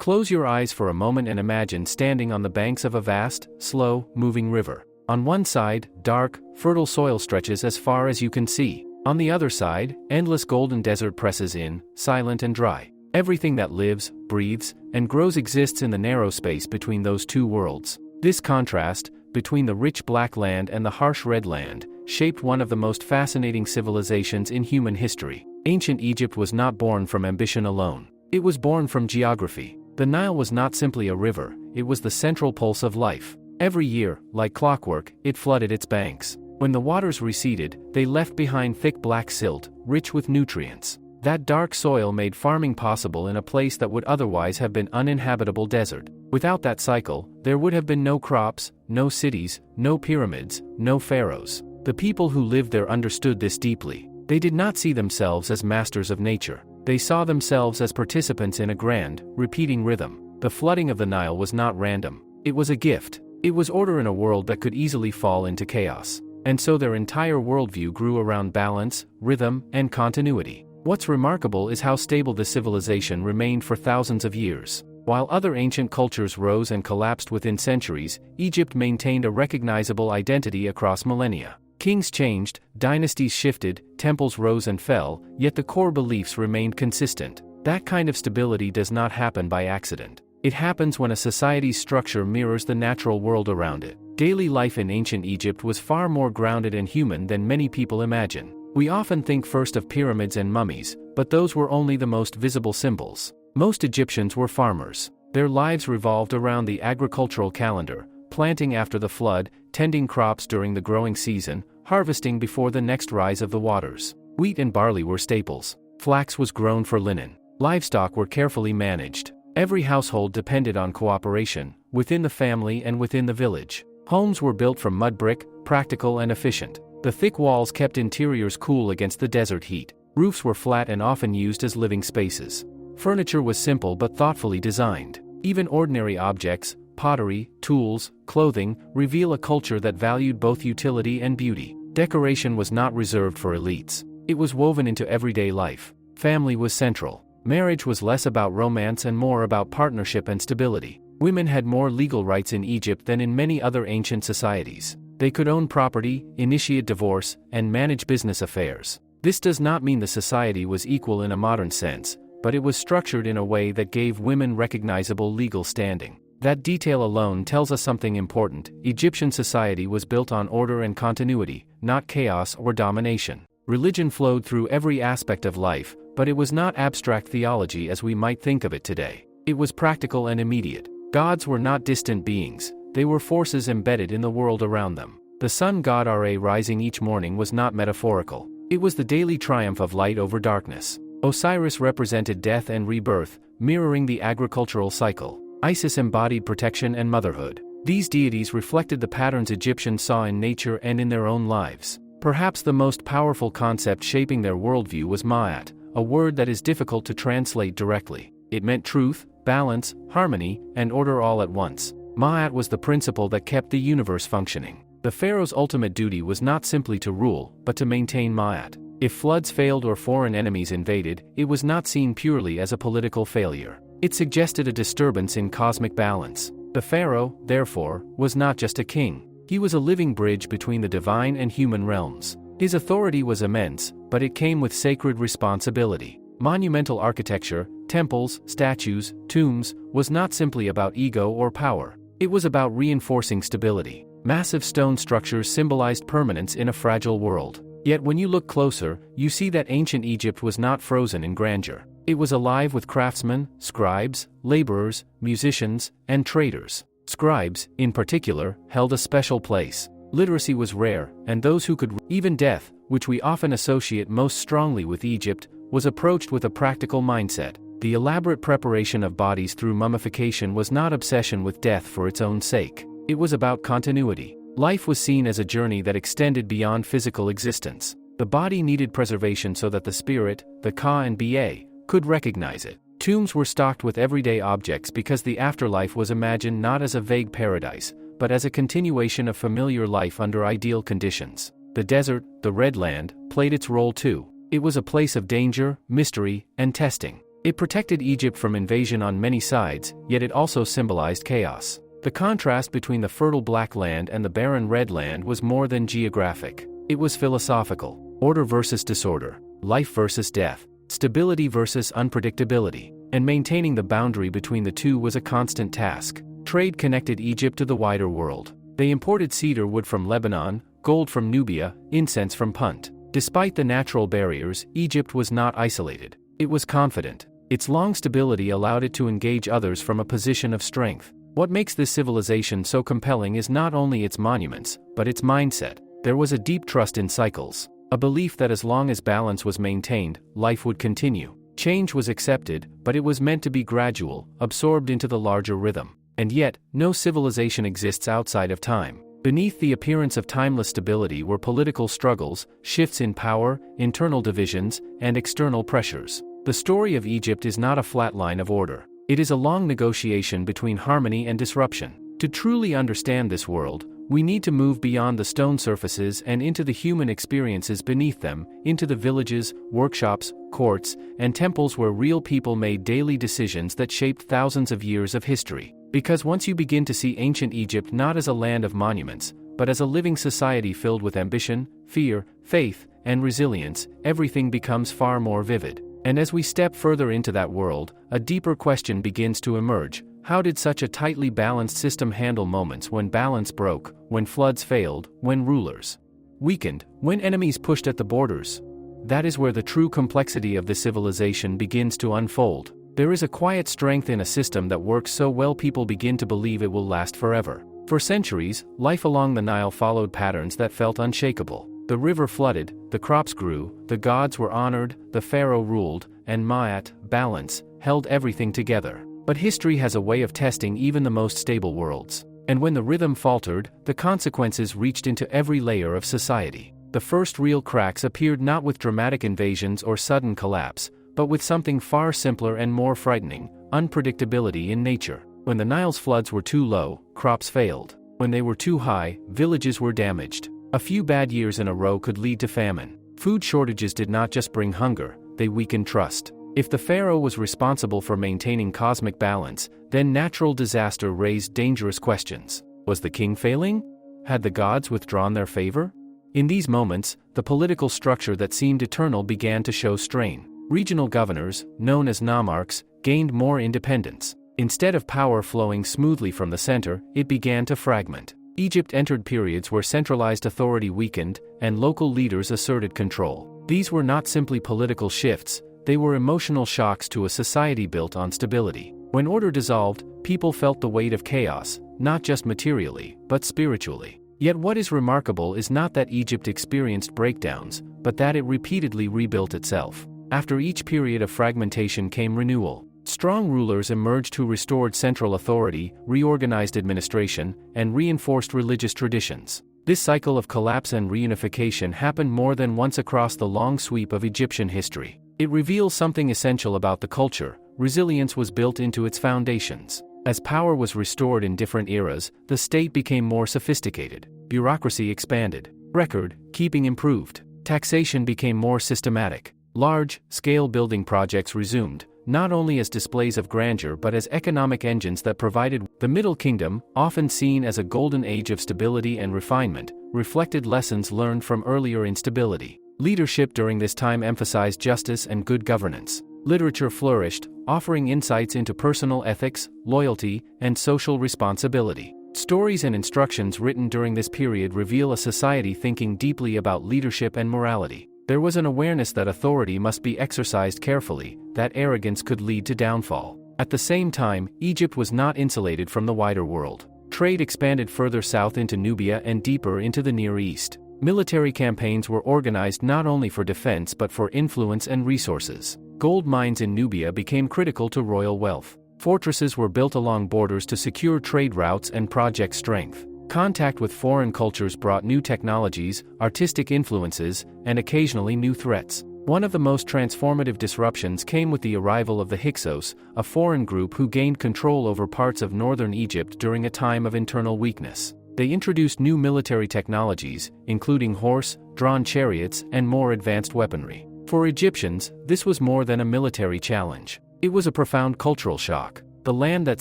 Close your eyes for a moment and imagine standing on the banks of a vast, slow-moving river. On one side, dark, fertile soil stretches as far as you can see. On the other side, endless golden desert presses in, silent and dry. Everything that lives, breathes, and grows exists in the narrow space between those two worlds. This contrast, between the rich black land and the harsh red land, shaped one of the most fascinating civilizations in human history. Ancient Egypt was not born from ambition alone. It was born from geography. The Nile was not simply a river, it was the central pulse of life. Every year, like clockwork, it flooded its banks. When the waters receded, they left behind thick black silt, rich with nutrients. That dark soil made farming possible in a place that would otherwise have been uninhabitable desert. Without that cycle, there would have been no crops, no cities, no pyramids, no pharaohs. The people who lived there understood this deeply. They did not see themselves as masters of nature. They saw themselves as participants in a grand, repeating rhythm. The flooding of the Nile was not random. It was a gift. It was order in a world that could easily fall into chaos. And so their entire worldview grew around balance, rhythm, and continuity. What's remarkable is how stable this civilization remained for thousands of years. While other ancient cultures rose and collapsed within centuries, Egypt maintained a recognizable identity across millennia. Kings changed, dynasties shifted, temples rose and fell, yet the core beliefs remained consistent. That kind of stability does not happen by accident. It happens when a society's structure mirrors the natural world around it. Daily life in ancient Egypt was far more grounded and human than many people imagine. We often think first of pyramids and mummies, but those were only the most visible symbols. Most Egyptians were farmers. Their lives revolved around the agricultural calendar, planting after the flood, tending crops during the growing season, harvesting before the next rise of the waters. Wheat and barley were staples. Flax was grown for linen. Livestock were carefully managed. Every household depended on cooperation, within the family and within the village. Homes were built from mud brick, practical and efficient. The thick walls kept interiors cool against the desert heat. Roofs were flat and often used as living spaces. Furniture was simple but thoughtfully designed. Even ordinary objects, pottery, tools, clothing, reveal a culture that valued both utility and beauty. Decoration was not reserved for elites. It was woven into everyday life. Family was central. Marriage was less about romance and more about partnership and stability. Women had more legal rights in Egypt than in many other ancient societies. They could own property, initiate divorce, and manage business affairs. This does not mean the society was equal in a modern sense, but it was structured in a way that gave women recognizable legal standing. That detail alone tells us something important. Egyptian society was built on order and continuity, not chaos or domination. Religion flowed through every aspect of life, but it was not abstract theology as we might think of it today. It was practical and immediate. Gods were not distant beings, they were forces embedded in the world around them. The sun god Ra rising each morning was not metaphorical. It was the daily triumph of light over darkness. Osiris represented death and rebirth, mirroring the agricultural cycle. Isis embodied protection and motherhood. These deities reflected the patterns Egyptians saw in nature and in their own lives. Perhaps the most powerful concept shaping their worldview was Ma'at, a word that is difficult to translate directly. It meant truth, balance, harmony, and order all at once. Ma'at was the principle that kept the universe functioning. The pharaoh's ultimate duty was not simply to rule, but to maintain Ma'at. If floods failed or foreign enemies invaded, it was not seen purely as a political failure. It suggested a disturbance in cosmic balance. The pharaoh, therefore, was not just a king. He was a living bridge between the divine and human realms. His authority was immense, but it came with sacred responsibility. Monumental architecture, temples, statues, tombs, was not simply about ego or power. It was about reinforcing stability. Massive stone structures symbolized permanence in a fragile world. Yet when you look closer, you see that ancient Egypt was not frozen in grandeur. It was alive with craftsmen, scribes, laborers, musicians, and traders. Scribes, in particular, held a special place. Literacy was rare, and those who could even death, which we often associate most strongly with Egypt, was approached with a practical mindset. The elaborate preparation of bodies through mummification was not obsession with death for its own sake. It was about continuity. Life was seen as a journey that extended beyond physical existence. The body needed preservation so that the spirit, the Ka and Ba, could recognize it. Tombs were stocked with everyday objects because the afterlife was imagined not as a vague paradise, but as a continuation of familiar life under ideal conditions. The desert, the Red Land, played its role too. It was a place of danger, mystery, and testing. It protected Egypt from invasion on many sides, yet it also symbolized chaos. The contrast between the fertile black land and the barren red land was more than geographic. It was philosophical. Order versus disorder, life versus death, stability versus unpredictability, and maintaining the boundary between the two was a constant task. Trade connected Egypt to the wider world. They imported cedar wood from Lebanon, gold from Nubia, incense from Punt. Despite the natural barriers, Egypt was not isolated. It was confident. Its long stability allowed it to engage others from a position of strength. What makes this civilization so compelling is not only its monuments, but its mindset. There was a deep trust in cycles, a belief that as long as balance was maintained, life would continue. Change was accepted, but it was meant to be gradual, absorbed into the larger rhythm. And yet, no civilization exists outside of time. Beneath the appearance of timeless stability were political struggles, shifts in power, internal divisions, and external pressures. The story of Egypt is not a flat line of order. It is a long negotiation between harmony and disruption. To truly understand this world, we need to move beyond the stone surfaces and into the human experiences beneath them, into the villages, workshops, courts, and temples where real people made daily decisions that shaped thousands of years of history. Because once you begin to see ancient Egypt not as a land of monuments, but as a living society filled with ambition, fear, faith, and resilience, everything becomes far more vivid. And as we step further into that world, a deeper question begins to emerge. How did such a tightly balanced system handle moments when balance broke, when floods failed, when rulers weakened, when enemies pushed at the borders? That is where the true complexity of the civilization begins to unfold. There is a quiet strength in a system that works so well people begin to believe it will last forever. For centuries, life along the Nile followed patterns that felt unshakable. The river flooded, the crops grew, the gods were honored, the pharaoh ruled, and Ma'at, balance, held everything together. But history has a way of testing even the most stable worlds. And when the rhythm faltered, the consequences reached into every layer of society. The first real cracks appeared not with dramatic invasions or sudden collapse, but with something far simpler and more frightening: unpredictability in nature. When the Nile's floods were too low, crops failed. When they were too high, villages were damaged. A few bad years in a row could lead to famine. Food shortages did not just bring hunger, they weakened trust. If the pharaoh was responsible for maintaining cosmic balance, then natural disaster raised dangerous questions. Was the king failing? Had the gods withdrawn their favor? In these moments, the political structure that seemed eternal began to show strain. Regional governors, known as nomarchs, gained more independence. Instead of power flowing smoothly from the center, it began to fragment. Egypt entered periods where centralized authority weakened, and local leaders asserted control. These were not simply political shifts, they were emotional shocks to a society built on stability. When order dissolved, people felt the weight of chaos, not just materially, but spiritually. Yet what is remarkable is not that Egypt experienced breakdowns, but that it repeatedly rebuilt itself. After each period of fragmentation came renewal. Strong rulers emerged who restored central authority, reorganized administration, and reinforced religious traditions. This cycle of collapse and reunification happened more than once across the long sweep of Egyptian history. It reveals something essential about the culture: resilience was built into its foundations. As power was restored in different eras, the state became more sophisticated. Bureaucracy expanded. Record-keeping improved. Taxation became more systematic. Large-scale building projects resumed, not only as displays of grandeur but as economic engines that provided. The Middle Kingdom, often seen as a golden age of stability and refinement, reflected lessons learned from earlier instability. Leadership during this time emphasized justice and good governance. Literature flourished, offering insights into personal ethics, loyalty, and social responsibility. Stories and instructions written during this period reveal a society thinking deeply about leadership and morality. There was an awareness that authority must be exercised carefully, that arrogance could lead to downfall. At the same time, Egypt was not insulated from the wider world. Trade expanded further south into Nubia and deeper into the Near East. Military campaigns were organized not only for defense but for influence and resources. Gold mines in Nubia became critical to royal wealth. Fortresses were built along borders to secure trade routes and project strength. Contact with foreign cultures brought new technologies, artistic influences, and occasionally new threats. One of the most transformative disruptions came with the arrival of the Hyksos, a foreign group who gained control over parts of northern Egypt during a time of internal weakness. They introduced new military technologies, including horse-drawn chariots and more advanced weaponry. For Egyptians, this was more than a military challenge. It was a profound cultural shock. The land that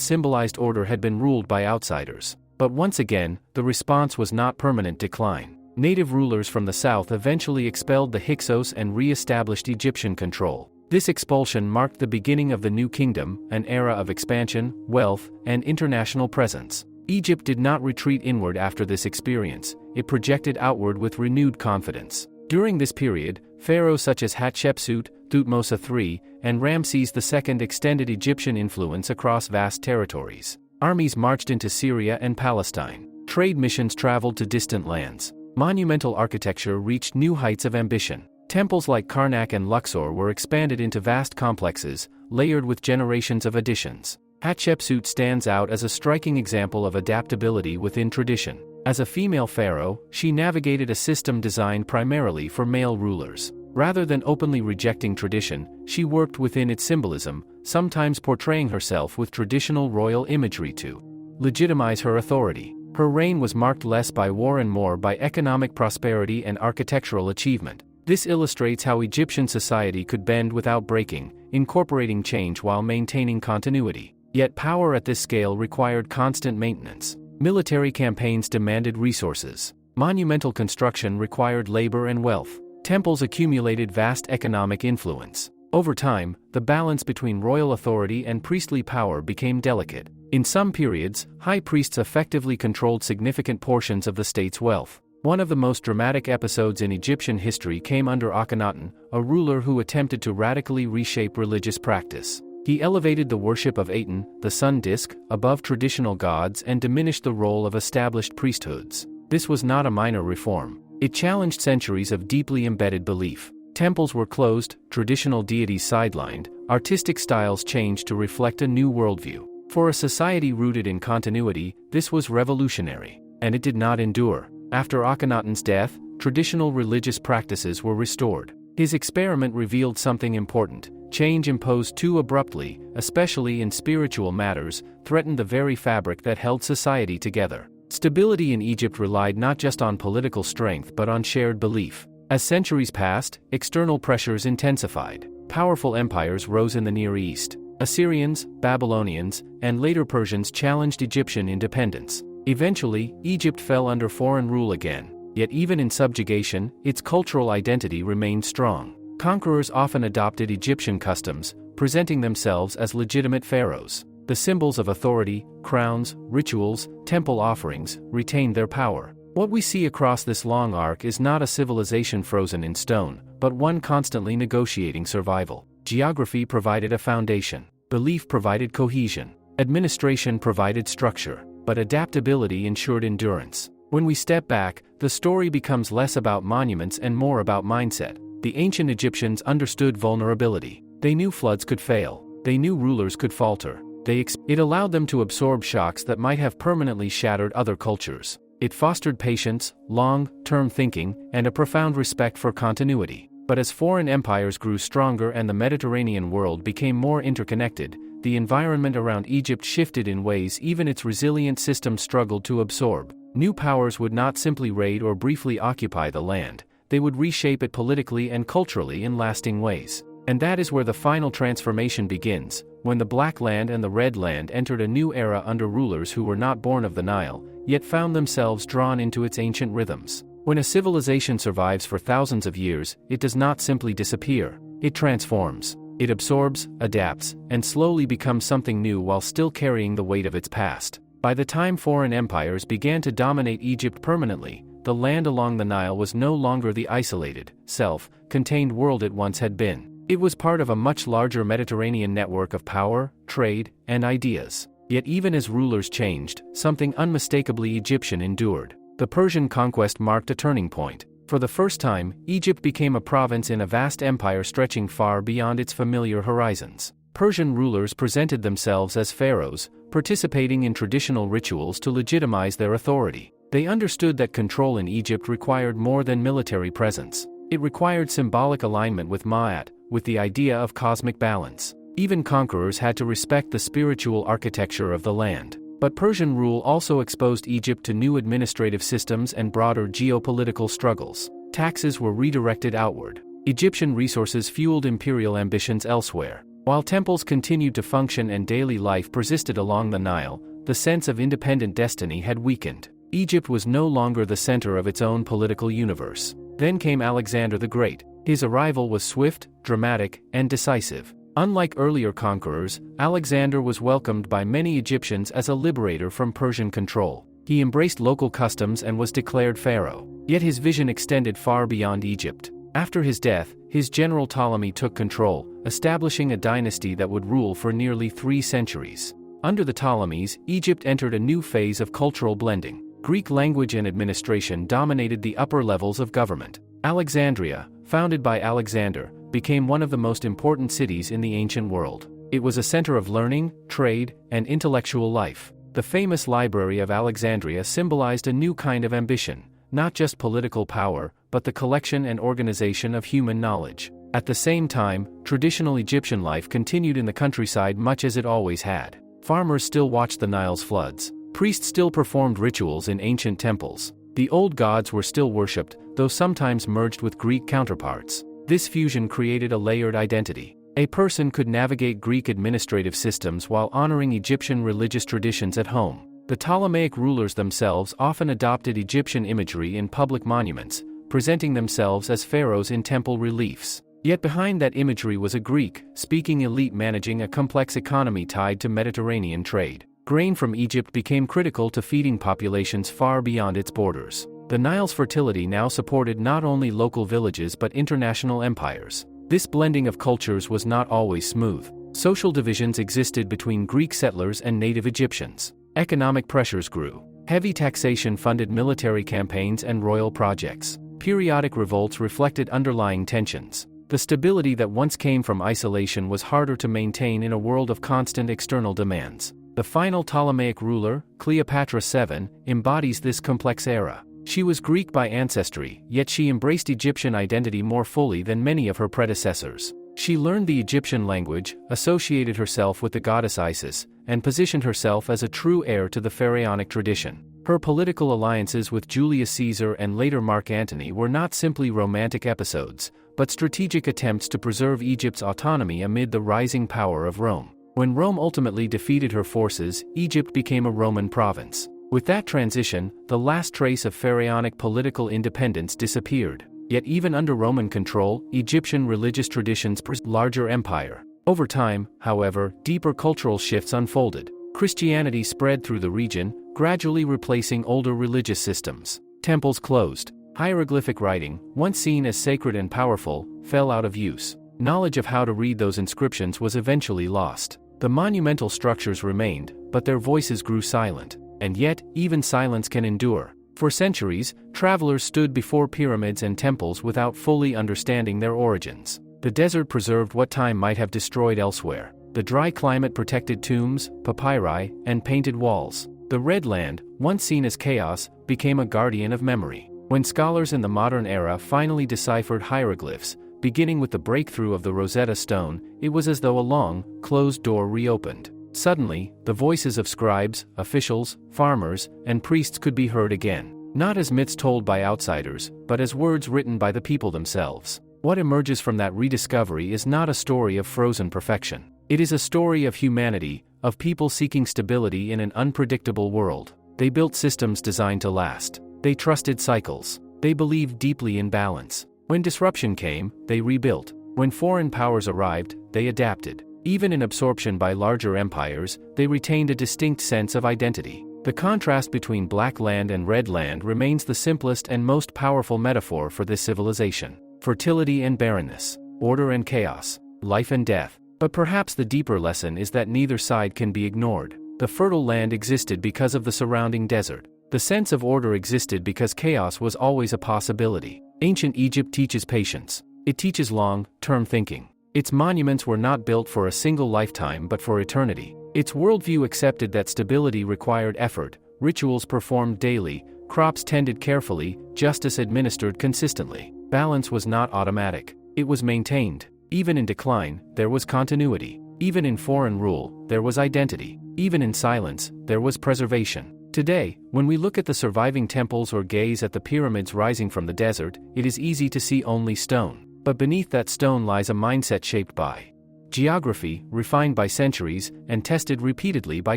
symbolized order had been ruled by outsiders. But once again, the response was not permanent decline. Native rulers from the south eventually expelled the Hyksos and re-established Egyptian control. This expulsion marked the beginning of the New Kingdom, an era of expansion, wealth, and international presence. Egypt did not retreat inward after this experience, it projected outward with renewed confidence. During this period, pharaohs such as Hatshepsut, Thutmose III, and Ramses II extended Egyptian influence across vast territories. Armies marched into Syria and Palestine. Trade missions traveled to distant lands. Monumental architecture reached new heights of ambition. Temples like Karnak and Luxor were expanded into vast complexes, layered with generations of additions. Hatshepsut stands out as a striking example of adaptability within tradition. As a female pharaoh, she navigated a system designed primarily for male rulers. Rather than openly rejecting tradition, she worked within its symbolism, sometimes portraying herself with traditional royal imagery to legitimize her authority. Her reign was marked less by war and more by economic prosperity and architectural achievement. This illustrates how Egyptian society could bend without breaking, incorporating change while maintaining continuity. Yet power at this scale required constant maintenance. Military campaigns demanded resources. Monumental construction required labor and wealth. Temples accumulated vast economic influence. Over time, the balance between royal authority and priestly power became delicate. In some periods, high priests effectively controlled significant portions of the state's wealth. One of the most dramatic episodes in Egyptian history came under Akhenaten, a ruler who attempted to radically reshape religious practice. He elevated the worship of Aten, the sun disk, above traditional gods and diminished the role of established priesthoods. This was not a minor reform. It challenged centuries of deeply embedded belief. Temples were closed, traditional deities sidelined, artistic styles changed to reflect a new worldview. For a society rooted in continuity, this was revolutionary. And it did not endure. After Akhenaten's death, traditional religious practices were restored. His experiment revealed something important. Change imposed too abruptly, especially in spiritual matters, threatened the very fabric that held society together. Stability in Egypt relied not just on political strength but on shared belief. As centuries passed, external pressures intensified. Powerful empires rose in the Near East. Assyrians, Babylonians, and later Persians challenged Egyptian independence. Eventually, Egypt fell under foreign rule again. Yet even in subjugation, its cultural identity remained strong. Conquerors often adopted Egyptian customs, presenting themselves as legitimate pharaohs. The symbols of authority, crowns, rituals, temple offerings, retained their power. What we see across this long arc is not a civilization frozen in stone, but one constantly negotiating survival. Geography provided a foundation. Belief provided cohesion. Administration provided structure. But adaptability ensured endurance. When we step back, the story becomes less about monuments and more about mindset. The ancient Egyptians understood vulnerability. They knew floods could fail. They knew rulers could falter. It allowed them to absorb shocks that might have permanently shattered other cultures. It fostered patience, long-term thinking, and a profound respect for continuity. But as foreign empires grew stronger and the Mediterranean world became more interconnected, the environment around Egypt shifted in ways even its resilient system struggled to absorb. New powers would not simply raid or briefly occupy the land, they would reshape it politically and culturally in lasting ways. And that is where the final transformation begins, when the Black Land and the Red Land entered a new era under rulers who were not born of the Nile, yet found themselves drawn into its ancient rhythms. When a civilization survives for thousands of years, it does not simply disappear, it transforms. It absorbs, adapts, and slowly becomes something new while still carrying the weight of its past. By the time foreign empires began to dominate Egypt permanently, the land along the Nile was no longer the isolated, self-contained world it once had been. It was part of a much larger Mediterranean network of power, trade, and ideas. Yet even as rulers changed, something unmistakably Egyptian endured. The Persian conquest marked a turning point. For the first time, Egypt became a province in a vast empire stretching far beyond its familiar horizons. Persian rulers presented themselves as pharaohs, participating in traditional rituals to legitimize their authority. They understood that control in Egypt required more than military presence. It required symbolic alignment with Ma'at, with the idea of cosmic balance. Even conquerors had to respect the spiritual architecture of the land. But Persian rule also exposed Egypt to new administrative systems and broader geopolitical struggles. Taxes were redirected outward. Egyptian resources fueled imperial ambitions elsewhere. While temples continued to function and daily life persisted along the Nile, the sense of independent destiny had weakened. Egypt was no longer the center of its own political universe. Then came Alexander the Great. His arrival was swift, dramatic, and decisive. Unlike earlier conquerors, Alexander was welcomed by many Egyptians as a liberator from Persian control. He embraced local customs and was declared pharaoh. Yet his vision extended far beyond Egypt. After his death, his general Ptolemy took control, establishing a dynasty that would rule for nearly 3 centuries. Under the Ptolemies, Egypt entered a new phase of cultural blending. Greek language and administration dominated the upper levels of government. Alexandria, founded by Alexander, became one of the most important cities in the ancient world. It was a center of learning, trade, and intellectual life. The famous Library of Alexandria symbolized a new kind of ambition, not just political power, but the collection and organization of human knowledge. At the same time, traditional Egyptian life continued in the countryside much as it always had. Farmers still watched the Nile's floods. Priests still performed rituals in ancient temples. The old gods were still worshipped, though sometimes merged with Greek counterparts. This fusion created a layered identity. A person could navigate Greek administrative systems while honoring Egyptian religious traditions at home. The Ptolemaic rulers themselves often adopted Egyptian imagery in public monuments, presenting themselves as pharaohs in temple reliefs. Yet behind that imagery was a Greek-speaking elite managing a complex economy tied to Mediterranean trade. Grain from Egypt became critical to feeding populations far beyond its borders. The Nile's fertility now supported not only local villages but international empires. This blending of cultures was not always smooth. Social divisions existed between Greek settlers and native Egyptians. Economic pressures grew. Heavy taxation funded military campaigns and royal projects. Periodic revolts reflected underlying tensions. The stability that once came from isolation was harder to maintain in a world of constant external demands. The final Ptolemaic ruler, Cleopatra VII, embodies this complex era. She was Greek by ancestry, yet she embraced Egyptian identity more fully than many of her predecessors. She learned the Egyptian language, associated herself with the goddess Isis, and positioned herself as a true heir to the pharaonic tradition. Her political alliances with Julius Caesar and later Mark Antony were not simply romantic episodes, but strategic attempts to preserve Egypt's autonomy amid the rising power of Rome. When Rome ultimately defeated her forces, Egypt became a Roman province. With that transition, the last trace of pharaonic political independence disappeared. Yet even under Roman control, Egyptian religious traditions persisted a larger empire. Over time, however, deeper cultural shifts unfolded. Christianity spread through the region, gradually replacing older religious systems. Temples closed. Hieroglyphic writing, once seen as sacred and powerful, fell out of use. Knowledge of how to read those inscriptions was eventually lost. The monumental structures remained, but their voices grew silent. And yet, even silence can endure. For centuries, travelers stood before pyramids and temples without fully understanding their origins. The desert preserved what time might have destroyed elsewhere. The dry climate protected tombs, papyri, and painted walls. The Red Land, once seen as chaos, became a guardian of memory. When scholars in the modern era finally deciphered hieroglyphs, beginning with the breakthrough of the Rosetta Stone, it was as though a long, closed door reopened. Suddenly, the voices of scribes, officials, farmers, and priests could be heard again. Not as myths told by outsiders, but as words written by the people themselves. What emerges from that rediscovery is not a story of frozen perfection. It is a story of humanity, of people seeking stability in an unpredictable world. They built systems designed to last. They trusted cycles. They believed deeply in balance. When disruption came, they rebuilt. When foreign powers arrived, they adapted. Even in absorption by larger empires, they retained a distinct sense of identity. The contrast between Black Land and Red Land remains the simplest and most powerful metaphor for this civilization. Fertility and barrenness, order and chaos, life and death. But perhaps the deeper lesson is that neither side can be ignored. The fertile land existed because of the surrounding desert. The sense of order existed because chaos was always a possibility. Ancient Egypt teaches patience. It teaches long-term thinking. Its monuments were not built for a single lifetime but for eternity. Its worldview accepted that stability required effort, rituals performed daily, crops tended carefully, justice administered consistently. Balance was not automatic. It was maintained. Even in decline, there was continuity. Even in foreign rule, there was identity. Even in silence, there was preservation. Today, when we look at the surviving temples or gaze at the pyramids rising from the desert, it is easy to see only stone. But beneath that stone lies a mindset shaped by geography, refined by centuries, and tested repeatedly by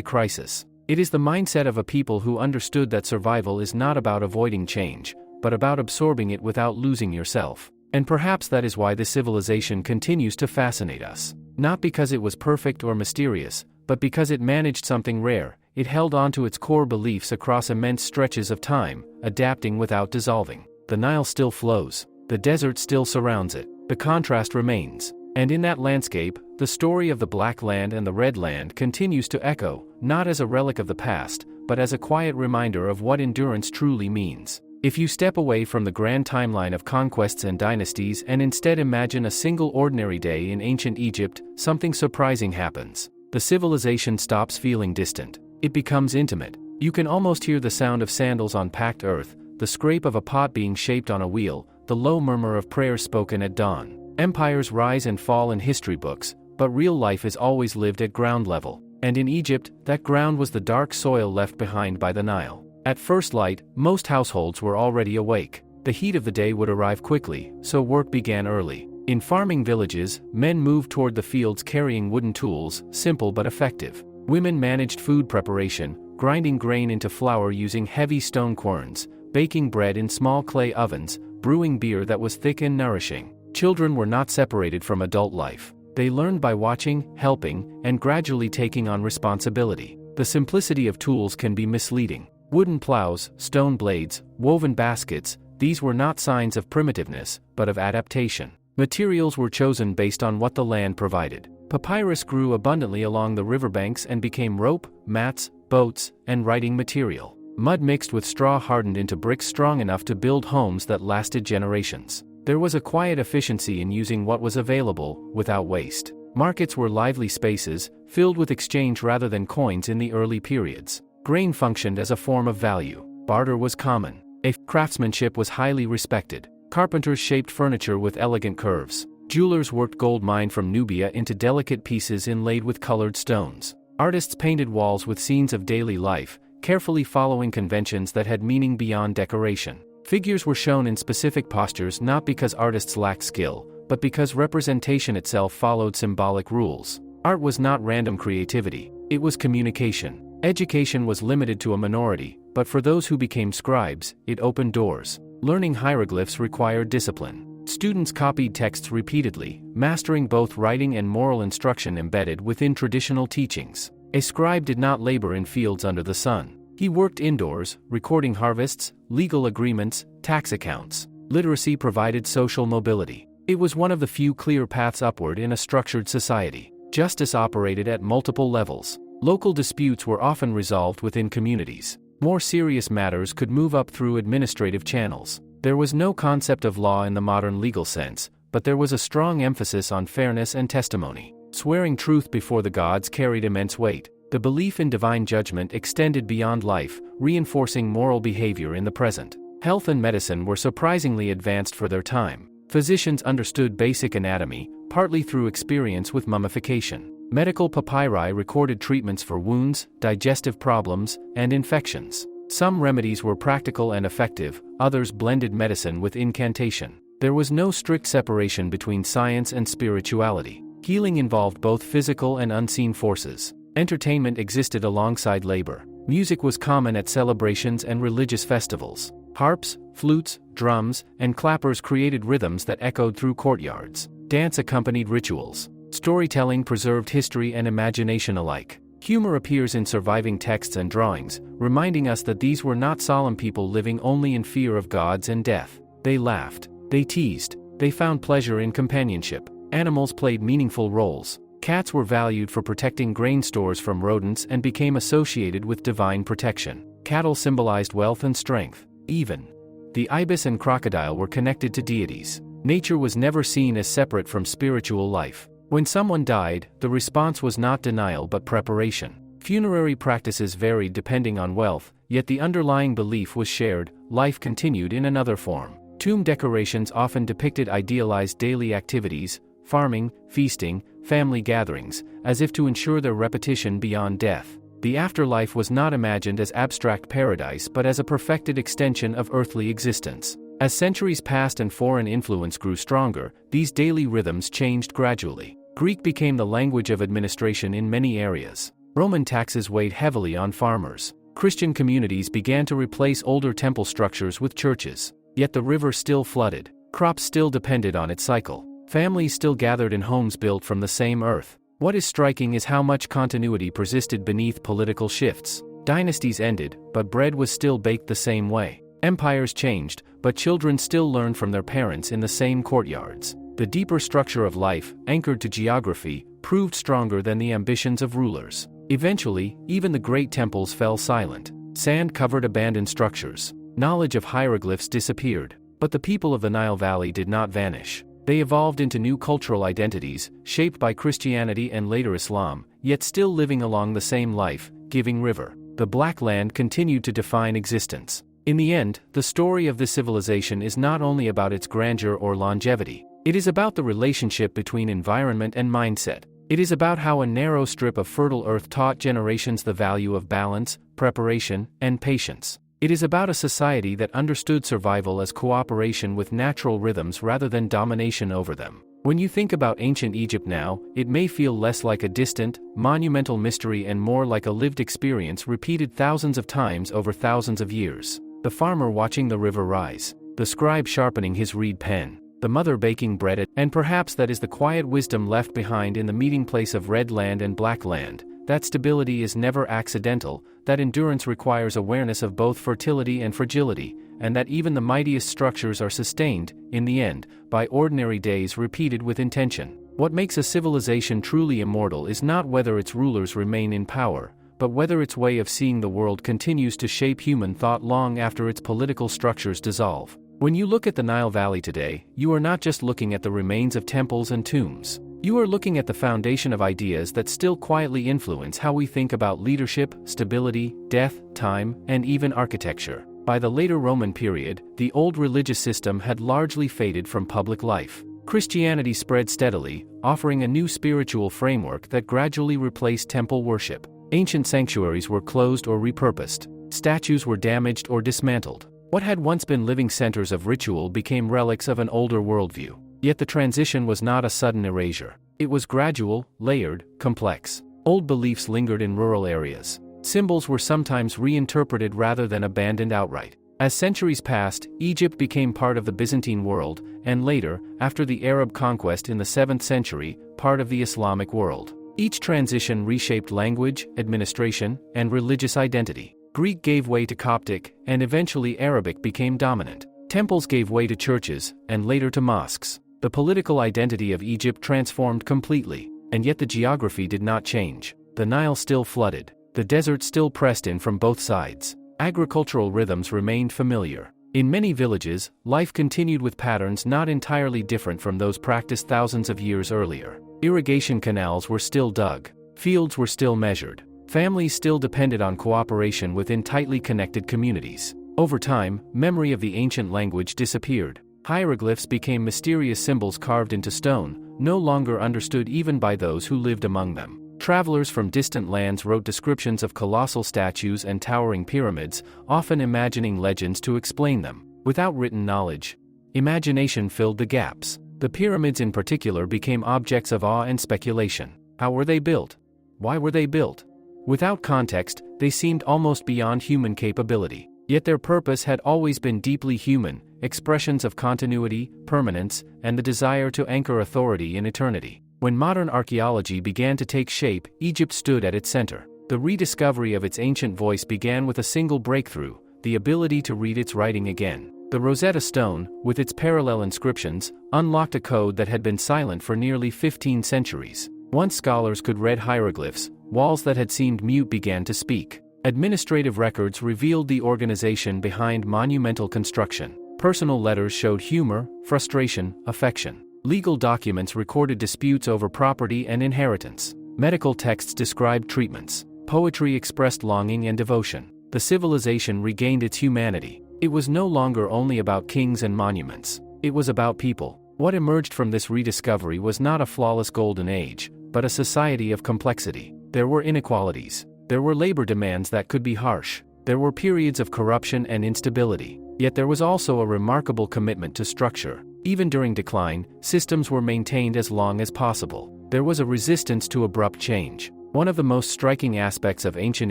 crisis. It is the mindset of a people who understood that survival is not about avoiding change, but about absorbing it without losing yourself. And perhaps that is why this civilization continues to fascinate us. Not because it was perfect or mysterious, but because it managed something rare. It held on to its core beliefs across immense stretches of time, adapting without dissolving. The Nile still flows. The desert still surrounds it. The contrast remains. And in that landscape, the story of the Black Land and the Red Land continues to echo, not as a relic of the past, but as a quiet reminder of what endurance truly means. If you step away from the grand timeline of conquests and dynasties and instead imagine a single ordinary day in ancient Egypt, something surprising happens. The civilization stops feeling distant. It becomes intimate. You can almost hear the sound of sandals on packed earth, the scrape of a pot being shaped on a wheel, the low murmur of prayers spoken at dawn. Empires rise and fall in history books, but real life is always lived at ground level. And in Egypt, that ground was the dark soil left behind by the Nile. At first light, most households were already awake. The heat of the day would arrive quickly, so work began early. In farming villages, men moved toward the fields carrying wooden tools, simple but effective. Women managed food preparation, grinding grain into flour using heavy stone querns, baking bread in small clay ovens, brewing beer that was thick and nourishing. Children were not separated from adult life. They learned by watching, helping, and gradually taking on responsibility. The simplicity of tools can be misleading. Wooden plows, stone blades, woven baskets, these were not signs of primitiveness, but of adaptation. Materials were chosen based on what the land provided. Papyrus grew abundantly along the riverbanks and became rope, mats, boats, and writing material. Mud mixed with straw hardened into bricks strong enough to build homes that lasted generations. There was a quiet efficiency in using what was available, without waste. Markets were lively spaces, filled with exchange rather than coins in the early periods. Grain functioned as a form of value. Barter was common. Craftsmanship was highly respected. Carpenters shaped furniture with elegant curves. Jewelers worked gold mined from Nubia into delicate pieces inlaid with colored stones. Artists painted walls with scenes of daily life, carefully following conventions that had meaning beyond decoration. Figures were shown in specific postures not because artists lacked skill, but because representation itself followed symbolic rules. Art was not random creativity, it was communication. Education was limited to a minority, but for those who became scribes, it opened doors. Learning hieroglyphs required discipline. Students copied texts repeatedly, mastering both writing and moral instruction embedded within traditional teachings. A scribe did not labor in fields under the sun. He worked indoors, recording harvests, legal agreements, tax accounts. Literacy provided social mobility. It was one of the few clear paths upward in a structured society. Justice operated at multiple levels. Local disputes were often resolved within communities. More serious matters could move up through administrative channels. There was no concept of law in the modern legal sense, but there was a strong emphasis on fairness and testimony. Swearing truth before the gods carried immense weight. The belief in divine judgment extended beyond life, reinforcing moral behavior in the present. Health and medicine were surprisingly advanced for their time. Physicians understood basic anatomy, partly through experience with mummification. Medical papyri recorded treatments for wounds, digestive problems, and infections. Some remedies were practical and effective, others blended medicine with incantation. There was no strict separation between science and spirituality. Healing involved both physical and unseen forces. Entertainment existed alongside labor. Music was common at celebrations and religious festivals. Harps, flutes, drums, and clappers created rhythms that echoed through courtyards. Dance accompanied rituals. Storytelling preserved history and imagination alike. Humor appears in surviving texts and drawings, reminding us that these were not solemn people living only in fear of gods and death. They laughed. They teased. They found pleasure in companionship. Animals played meaningful roles. Cats were valued for protecting grain stores from rodents and became associated with divine protection. Cattle symbolized wealth and strength. Even the ibis and crocodile were connected to deities. Nature was never seen as separate from spiritual life. When someone died, the response was not denial but preparation. Funerary practices varied depending on wealth, yet the underlying belief was shared: life continued in another form. Tomb decorations often depicted idealized daily activities, farming, feasting, family gatherings, as if to ensure their repetition beyond death. The afterlife was not imagined as abstract paradise but as a perfected extension of earthly existence. As centuries passed and foreign influence grew stronger, these daily rhythms changed gradually. Greek became the language of administration in many areas. Roman taxes weighed heavily on farmers. Christian communities began to replace older temple structures with churches. Yet the river still flooded. Crops still depended on its cycle. Families still gathered in homes built from the same earth. What is striking is how much continuity persisted beneath political shifts. Dynasties ended, but bread was still baked the same way. Empires changed, but children still learned from their parents in the same courtyards. The deeper structure of life, anchored to geography, proved stronger than the ambitions of rulers. Eventually, even the great temples fell silent. Sand covered abandoned structures. Knowledge of hieroglyphs disappeared. But the people of the Nile Valley did not vanish. They evolved into new cultural identities, shaped by Christianity and later Islam, yet still living along the same life-giving river. The Black Land continued to define existence. In the end, the story of this civilization is not only about its grandeur or longevity. It is about the relationship between environment and mindset. It is about how a narrow strip of fertile earth taught generations the value of balance, preparation, and patience. It is about a society that understood survival as cooperation with natural rhythms rather than domination over them. When you think about ancient Egypt now, it may feel less like a distant, monumental mystery and more like a lived experience repeated thousands of times over thousands of years. The farmer watching the river rise, the scribe sharpening his reed pen, the mother baking bread, and perhaps that is the quiet wisdom left behind in the meeting place of red land and black land. That stability is never accidental, that endurance requires awareness of both fertility and fragility, and that even the mightiest structures are sustained, in the end, by ordinary days repeated with intention. What makes a civilization truly immortal is not whether its rulers remain in power, but whether its way of seeing the world continues to shape human thought long after its political structures dissolve. When you look at the Nile Valley today, you are not just looking at the remains of temples and tombs. You are looking at the foundation of ideas that still quietly influence how we think about leadership, stability, death, time, and even architecture. By the later Roman period, the old religious system had largely faded from public life. Christianity spread steadily, offering a new spiritual framework that gradually replaced temple worship. Ancient sanctuaries were closed or repurposed. Statues were damaged or dismantled. What had once been living centers of ritual became relics of an older worldview. Yet the transition was not a sudden erasure. It was gradual, layered, complex. Old beliefs lingered in rural areas. Symbols were sometimes reinterpreted rather than abandoned outright. As centuries passed, Egypt became part of the Byzantine world, and later, after the Arab conquest in the 7th century, part of the Islamic world. Each transition reshaped language, administration, and religious identity. Greek gave way to Coptic, and eventually Arabic became dominant. Temples gave way to churches, and later to mosques. The political identity of Egypt transformed completely, and yet the geography did not change. The Nile still flooded. The desert still pressed in from both sides. Agricultural rhythms remained familiar. In many villages, life continued with patterns not entirely different from those practiced thousands of years earlier. Irrigation canals were still dug. Fields were still measured. Families still depended on cooperation within tightly connected communities. Over time, memory of the ancient language disappeared. Hieroglyphs became mysterious symbols carved into stone, no longer understood even by those who lived among them. Travelers from distant lands wrote descriptions of colossal statues and towering pyramids, often imagining legends to explain them. Without written knowledge, imagination filled the gaps. The pyramids in particular became objects of awe and speculation. How were they built? Why were they built? Without context, they seemed almost beyond human capability. Yet their purpose had always been deeply human, expressions of continuity, permanence, and the desire to anchor authority in eternity. When modern archaeology began to take shape, Egypt stood at its center. The rediscovery of its ancient voice began with a single breakthrough, the ability to read its writing again. The Rosetta Stone, with its parallel inscriptions, unlocked a code that had been silent for nearly 15 centuries. Once scholars could read hieroglyphs, walls that had seemed mute began to speak. Administrative records revealed the organization behind monumental construction. Personal letters showed humor, frustration, affection. Legal documents recorded disputes over property and inheritance. Medical texts described treatments. Poetry expressed longing and devotion. The civilization regained its humanity. It was no longer only about kings and monuments. It was about people. What emerged from this rediscovery was not a flawless golden age, but a society of complexity. There were inequalities. There were labor demands that could be harsh. There were periods of corruption and instability. Yet there was also a remarkable commitment to structure. Even during decline, systems were maintained as long as possible. There was a resistance to abrupt change. One of the most striking aspects of ancient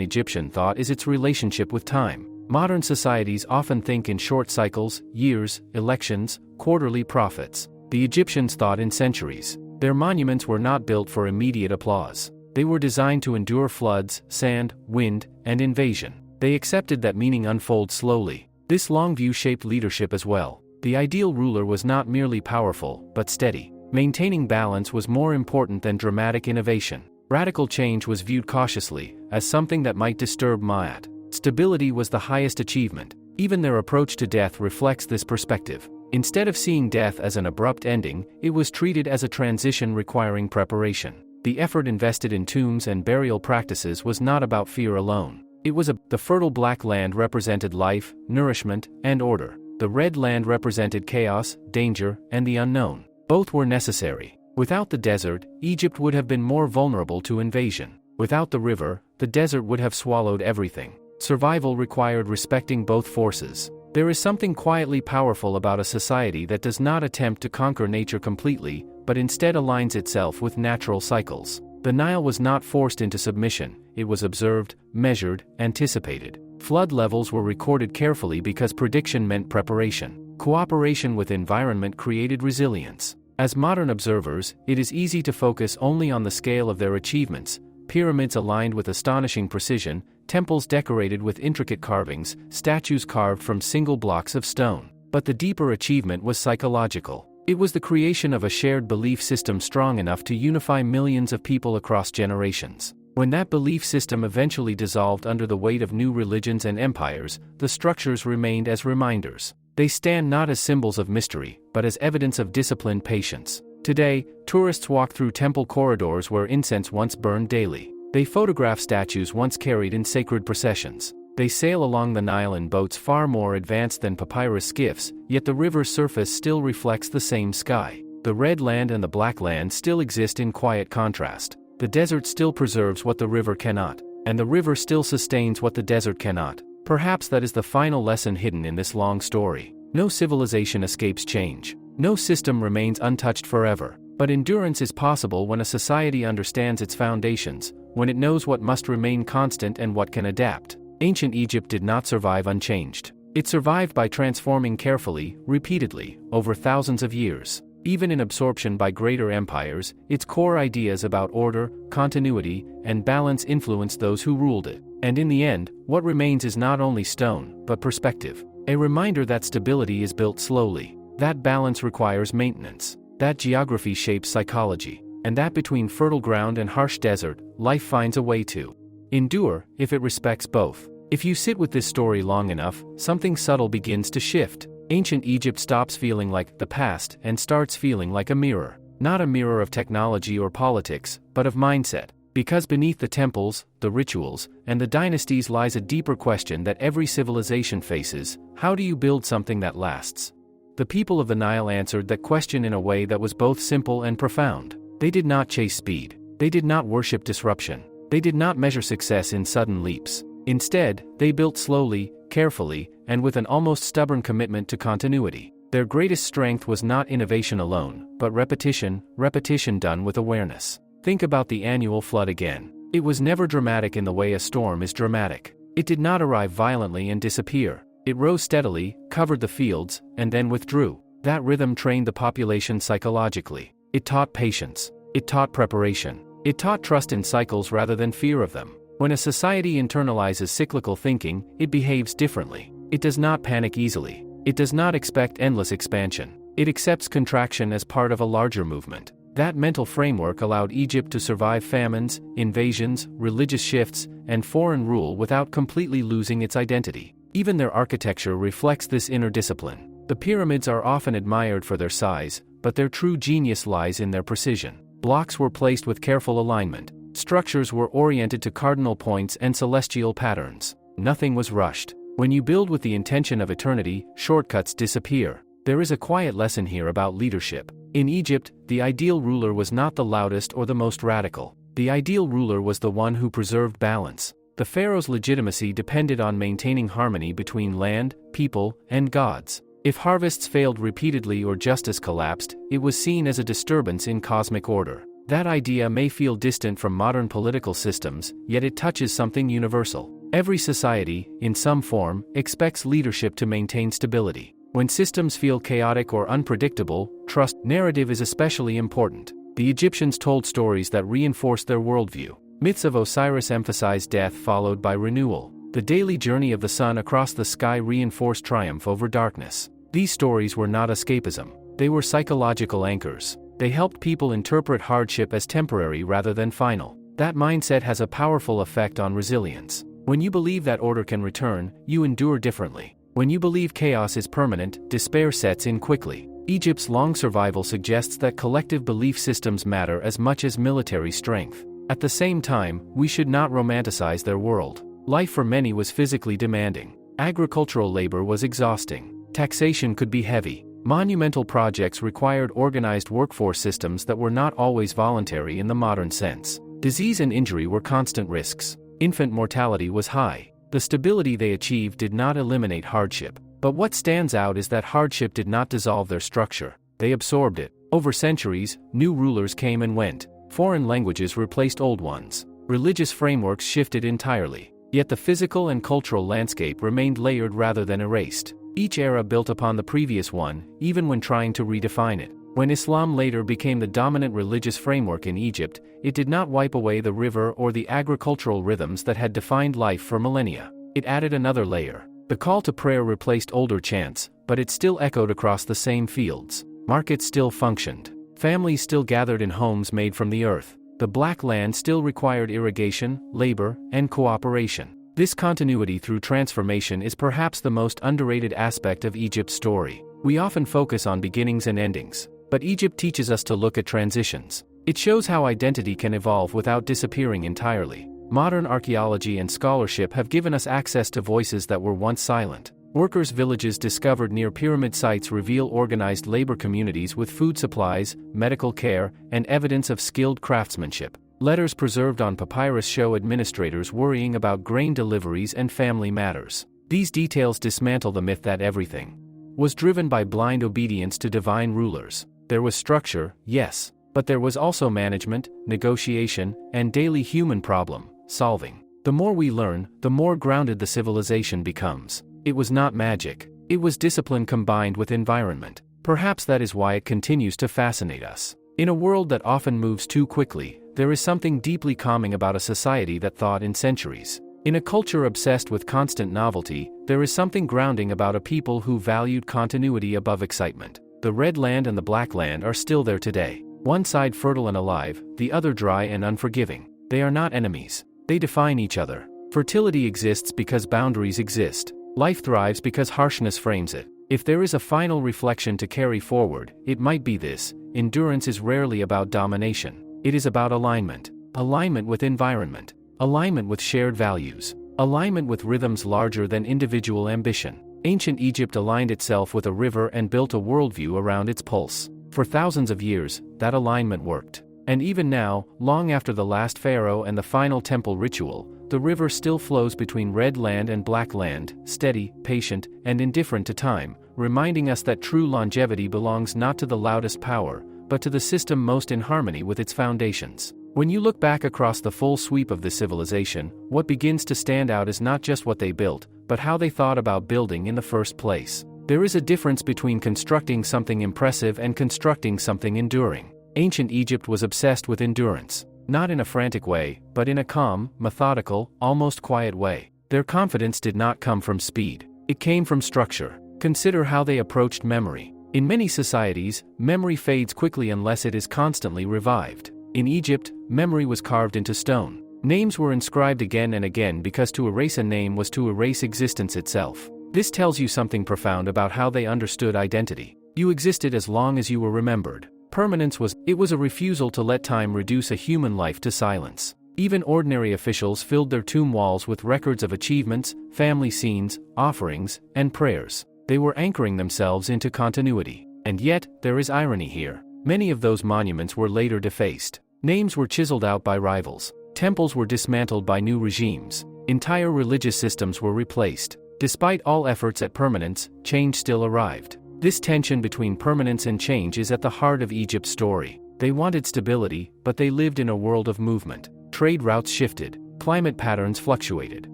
Egyptian thought is its relationship with time. Modern societies often think in short cycles, years, elections, quarterly prophets. The Egyptians thought in centuries. Their monuments were not built for immediate applause. They were designed to endure floods, sand, wind, and invasion. They accepted that meaning unfolds slowly. This long view shaped leadership as well. The ideal ruler was not merely powerful, but steady. Maintaining balance was more important than dramatic innovation. Radical change was viewed cautiously, as something that might disturb Ma'at. Stability was the highest achievement. Even their approach to death reflects this perspective. Instead of seeing death as an abrupt ending, it was treated as a transition requiring preparation. The effort invested in tombs and burial practices was not about fear alone. The fertile black land represented life, nourishment, and order. The red land represented chaos, danger, and the unknown. Both were necessary. Without the desert, Egypt would have been more vulnerable to invasion. Without the river, the desert would have swallowed everything. Survival required respecting both forces. There is something quietly powerful about a society that does not attempt to conquer nature completely, but instead aligns itself with natural cycles. The Nile was not forced into submission, it was observed, measured, anticipated. Flood levels were recorded carefully because prediction meant preparation. Cooperation with environment created resilience. As modern observers, it is easy to focus only on the scale of their achievements: pyramids aligned with astonishing precision, temples decorated with intricate carvings, statues carved from single blocks of stone. But the deeper achievement was psychological. It was the creation of a shared belief system strong enough to unify millions of people across generations. When that belief system eventually dissolved under the weight of new religions and empires, the structures remained as reminders. They stand not as symbols of mystery, but as evidence of disciplined patience. Today, tourists walk through temple corridors where incense once burned daily. They photograph statues once carried in sacred processions. They sail along the Nile in boats far more advanced than papyrus skiffs, yet the river's surface still reflects the same sky. The red land and the black land still exist in quiet contrast. The desert still preserves what the river cannot, and the river still sustains what the desert cannot. Perhaps that is the final lesson hidden in this long story. No civilization escapes change. No system remains untouched forever. But endurance is possible when a society understands its foundations, when it knows what must remain constant and what can adapt. Ancient Egypt did not survive unchanged. It survived by transforming carefully, repeatedly, over thousands of years. Even in absorption by greater empires, its core ideas about order, continuity, and balance influenced those who ruled it. And in the end, what remains is not only stone, but perspective. A reminder that stability is built slowly, that balance requires maintenance, that geography shapes psychology, and that between fertile ground and harsh desert, life finds a way to endure, if it respects both. If you sit with this story long enough, something subtle begins to shift. Ancient Egypt stops feeling like the past and starts feeling like a mirror. Not a mirror of technology or politics, but of mindset. Because beneath the temples, the rituals, and the dynasties lies a deeper question that every civilization faces: how do you build something that lasts? The people of the Nile answered that question in a way that was both simple and profound. They did not chase speed. They did not worship disruption. They did not measure success in sudden leaps. Instead, they built slowly, carefully, and with an almost stubborn commitment to continuity. Their greatest strength was not innovation alone, but repetition done with awareness. Think about the annual flood again. It was never dramatic in the way a storm is dramatic. It did not arrive violently and disappear. It rose steadily, covered the fields, and then withdrew. That rhythm trained the population psychologically. It taught patience. It taught preparation. It taught trust in cycles rather than fear of them. When a society internalizes cyclical thinking, it behaves differently. It does not panic easily. It does not expect endless expansion. It accepts contraction as part of a larger movement. That mental framework allowed Egypt to survive famines, invasions, religious shifts, and foreign rule without completely losing its identity. Even their architecture reflects this inner discipline. The pyramids are often admired for their size, but their true genius lies in their precision. Blocks were placed with careful alignment. Structures were oriented to cardinal points and celestial patterns. Nothing was rushed. When you build with the intention of eternity, shortcuts disappear. There is a quiet lesson here about leadership. In Egypt, the ideal ruler was not the loudest or the most radical. The ideal ruler was the one who preserved balance. The pharaoh's legitimacy depended on maintaining harmony between land, people, and gods. If harvests failed repeatedly or justice collapsed, it was seen as a disturbance in cosmic order. That idea may feel distant from modern political systems, yet it touches something universal. Every society, in some form, expects leadership to maintain stability. When systems feel chaotic or unpredictable, trust narrative is especially important. The Egyptians told stories that reinforced their worldview. Myths of Osiris emphasized death followed by renewal. The daily journey of the sun across the sky reinforced triumph over darkness. These stories were not escapism. They were psychological anchors. They helped people interpret hardship as temporary rather than final. That mindset has a powerful effect on resilience. When you believe that order can return, you endure differently. When you believe chaos is permanent, despair sets in quickly. Egypt's long survival suggests that collective belief systems matter as much as military strength. At the same time, we should not romanticize their world. Life for many was physically demanding. Agricultural labor was exhausting. Taxation could be heavy. Monumental projects required organized workforce systems that were not always voluntary in the modern sense. Disease and injury were constant risks. Infant mortality was high. The stability they achieved did not eliminate hardship. But what stands out is that hardship did not dissolve their structure. They absorbed it. Over centuries, new rulers came and went. Foreign languages replaced old ones. Religious frameworks shifted entirely. Yet the physical and cultural landscape remained layered rather than erased. Each era built upon the previous one, even when trying to redefine it. When Islam later became the dominant religious framework in Egypt, it did not wipe away the river or the agricultural rhythms that had defined life for millennia. It added another layer. The call to prayer replaced older chants, but it still echoed across the same fields. Markets still functioned. Families still gathered in homes made from the earth. The black land still required irrigation, labor, and cooperation. This continuity through transformation is perhaps the most underrated aspect of Egypt's story. We often focus on beginnings and endings, but Egypt teaches us to look at transitions. It shows how identity can evolve without disappearing entirely. Modern archaeology and scholarship have given us access to voices that were once silent. Workers' villages discovered near pyramid sites reveal organized labor communities with food supplies, medical care, and evidence of skilled craftsmanship. Letters preserved on papyrus show administrators worrying about grain deliveries and family matters. These details dismantle the myth that everything was driven by blind obedience to divine rulers. There was structure, yes, but there was also management, negotiation, and daily human problem solving. The more we learn, the more grounded the civilization becomes. It was not magic. It was discipline combined with environment. Perhaps that is why it continues to fascinate us. In a world that often moves too quickly, there is something deeply calming about a society that thought in centuries. In a culture obsessed with constant novelty, there is something grounding about a people who valued continuity above excitement. The red land and the black land are still there today. One side fertile and alive, the other dry and unforgiving. They are not enemies. They define each other. Fertility exists because boundaries exist. Life thrives because harshness frames it. If there is a final reflection to carry forward, it might be this: endurance is rarely about domination. It is about alignment. Alignment with environment. Alignment with shared values. Alignment with rhythms larger than individual ambition. Ancient Egypt aligned itself with a river and built a worldview around its pulse. For thousands of years, that alignment worked. And even now, long after the last pharaoh and the final temple ritual, the river still flows between red land and black land, steady, patient, and indifferent to time, reminding us that true longevity belongs not to the loudest power, but to the system most in harmony with its foundations. When you look back across the full sweep of this civilization, what begins to stand out is not just what they built, but how they thought about building in the first place. There is a difference between constructing something impressive and constructing something enduring. Ancient Egypt was obsessed with endurance. Not in a frantic way, but in a calm, methodical, almost quiet way. Their confidence did not come from speed. It came from structure. Consider how they approached memory. In many societies, memory fades quickly unless it is constantly revived. In Egypt, memory was carved into stone. Names were inscribed again and again because to erase a name was to erase existence itself. This tells you something profound about how they understood identity. You existed as long as you were remembered. Permanence was a refusal to let time reduce a human life to silence. Even ordinary officials filled their tomb walls with records of achievements, family scenes, offerings, and prayers. They were anchoring themselves into continuity. And yet, there is irony here. Many of those monuments were later defaced. Names were chiseled out by rivals. Temples were dismantled by new regimes. Entire religious systems were replaced. Despite all efforts at permanence, change still arrived. This tension between permanence and change is at the heart of Egypt's story. They wanted stability, but they lived in a world of movement. Trade routes shifted, climate patterns fluctuated.